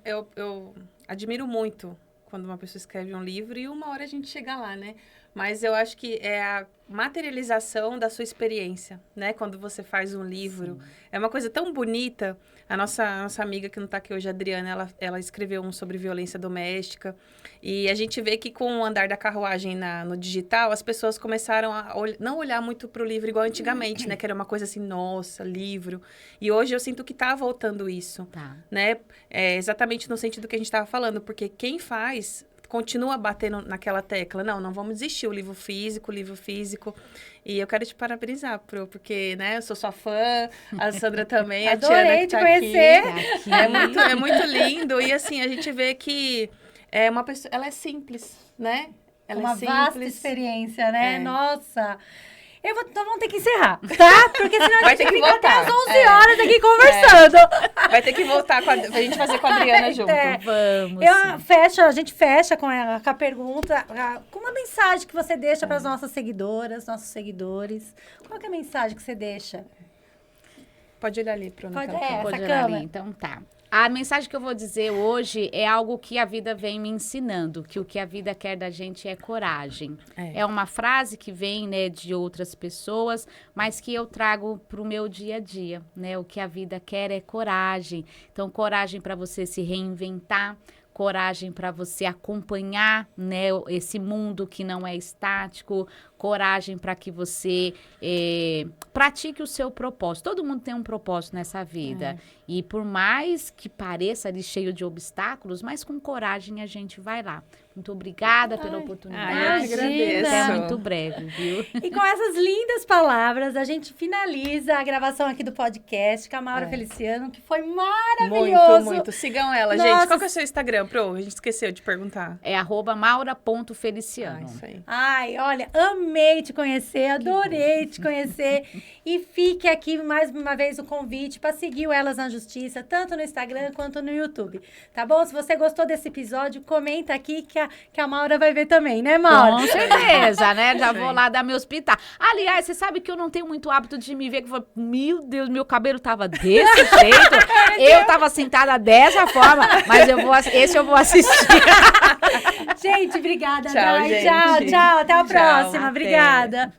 eu admiro muito quando uma pessoa escreve um livro e uma hora a gente chega lá, né? Mas eu acho que é a materialização da sua experiência, né? Quando você faz um livro. Sim. É uma coisa tão bonita. A nossa amiga que não está aqui hoje, a Adriana, ela escreveu um sobre violência doméstica. E a gente vê que com o andar da carruagem no digital, as pessoas começaram a não olhar muito para o livro igual antigamente, né? Que era uma coisa assim, nossa, livro. E hoje eu sinto que está voltando isso, né? Exatamente no sentido que a gente estava falando. Porque quem faz... continua batendo naquela tecla. Não vamos desistir. O livro físico. E eu quero te parabenizar, porque, né, eu sou sua fã, a Sandra também, a Tiana que tá conhecer. Aqui. É muito lindo. E, assim, a gente vê que uma pessoa... Ela é simples, né? Ela uma é simples. vasta experiência, né? Nossa... Então vamos ter que encerrar, tá? Porque senão a gente fica até às 11 horas aqui conversando. Vai ter que voltar pra gente fazer com a Adriana junto. Vamos. A gente fecha com a pergunta, com uma mensagem que você deixa para as nossas seguidoras, nossos seguidores. Qual que é a mensagem que você deixa? Pode olhar ali, Bruno. Pode olhar ali, então tá. A mensagem que eu vou dizer hoje é algo que a vida vem me ensinando, que o que a vida quer da gente é coragem. É uma frase que vem, né, de outras pessoas, mas que eu trago para o meu dia a dia, né? O que a vida quer é coragem. Então, coragem para você se reinventar, coragem para você acompanhar, né, esse mundo que não é estático, coragem para que você pratique o seu propósito. Todo mundo tem um propósito nessa vida. E por mais que pareça ali cheio de obstáculos, mas com coragem a gente vai lá. Muito obrigada pela oportunidade. Eu que agradeço. Até muito breve, viu? E com essas lindas palavras, a gente finaliza a gravação aqui do podcast com a Maura Feliciano, que foi maravilhoso. Muito. Sigam ela, gente. Qual que é o seu Instagram, Pro? A gente esqueceu de perguntar. É @maura.feliciano. Isso aí. Ai, olha, amei te conhecer, adorei te conhecer. E fique aqui mais uma vez o convite para seguir o Elas na Justiça, tanto no Instagram quanto no YouTube. Tá bom? Se você gostou desse episódio, comenta aqui que a Maura vai ver também, né, Maura? Com certeza, né? Já vou lá dar meu hospital. Aliás, você sabe que eu não tenho muito hábito de me ver que meu Deus, meu cabelo tava desse jeito, eu tava sentada dessa forma, mas esse eu vou assistir. Gente, obrigada, Tchau, Dai. gente. Tchau. Até a próxima. Até. Obrigada.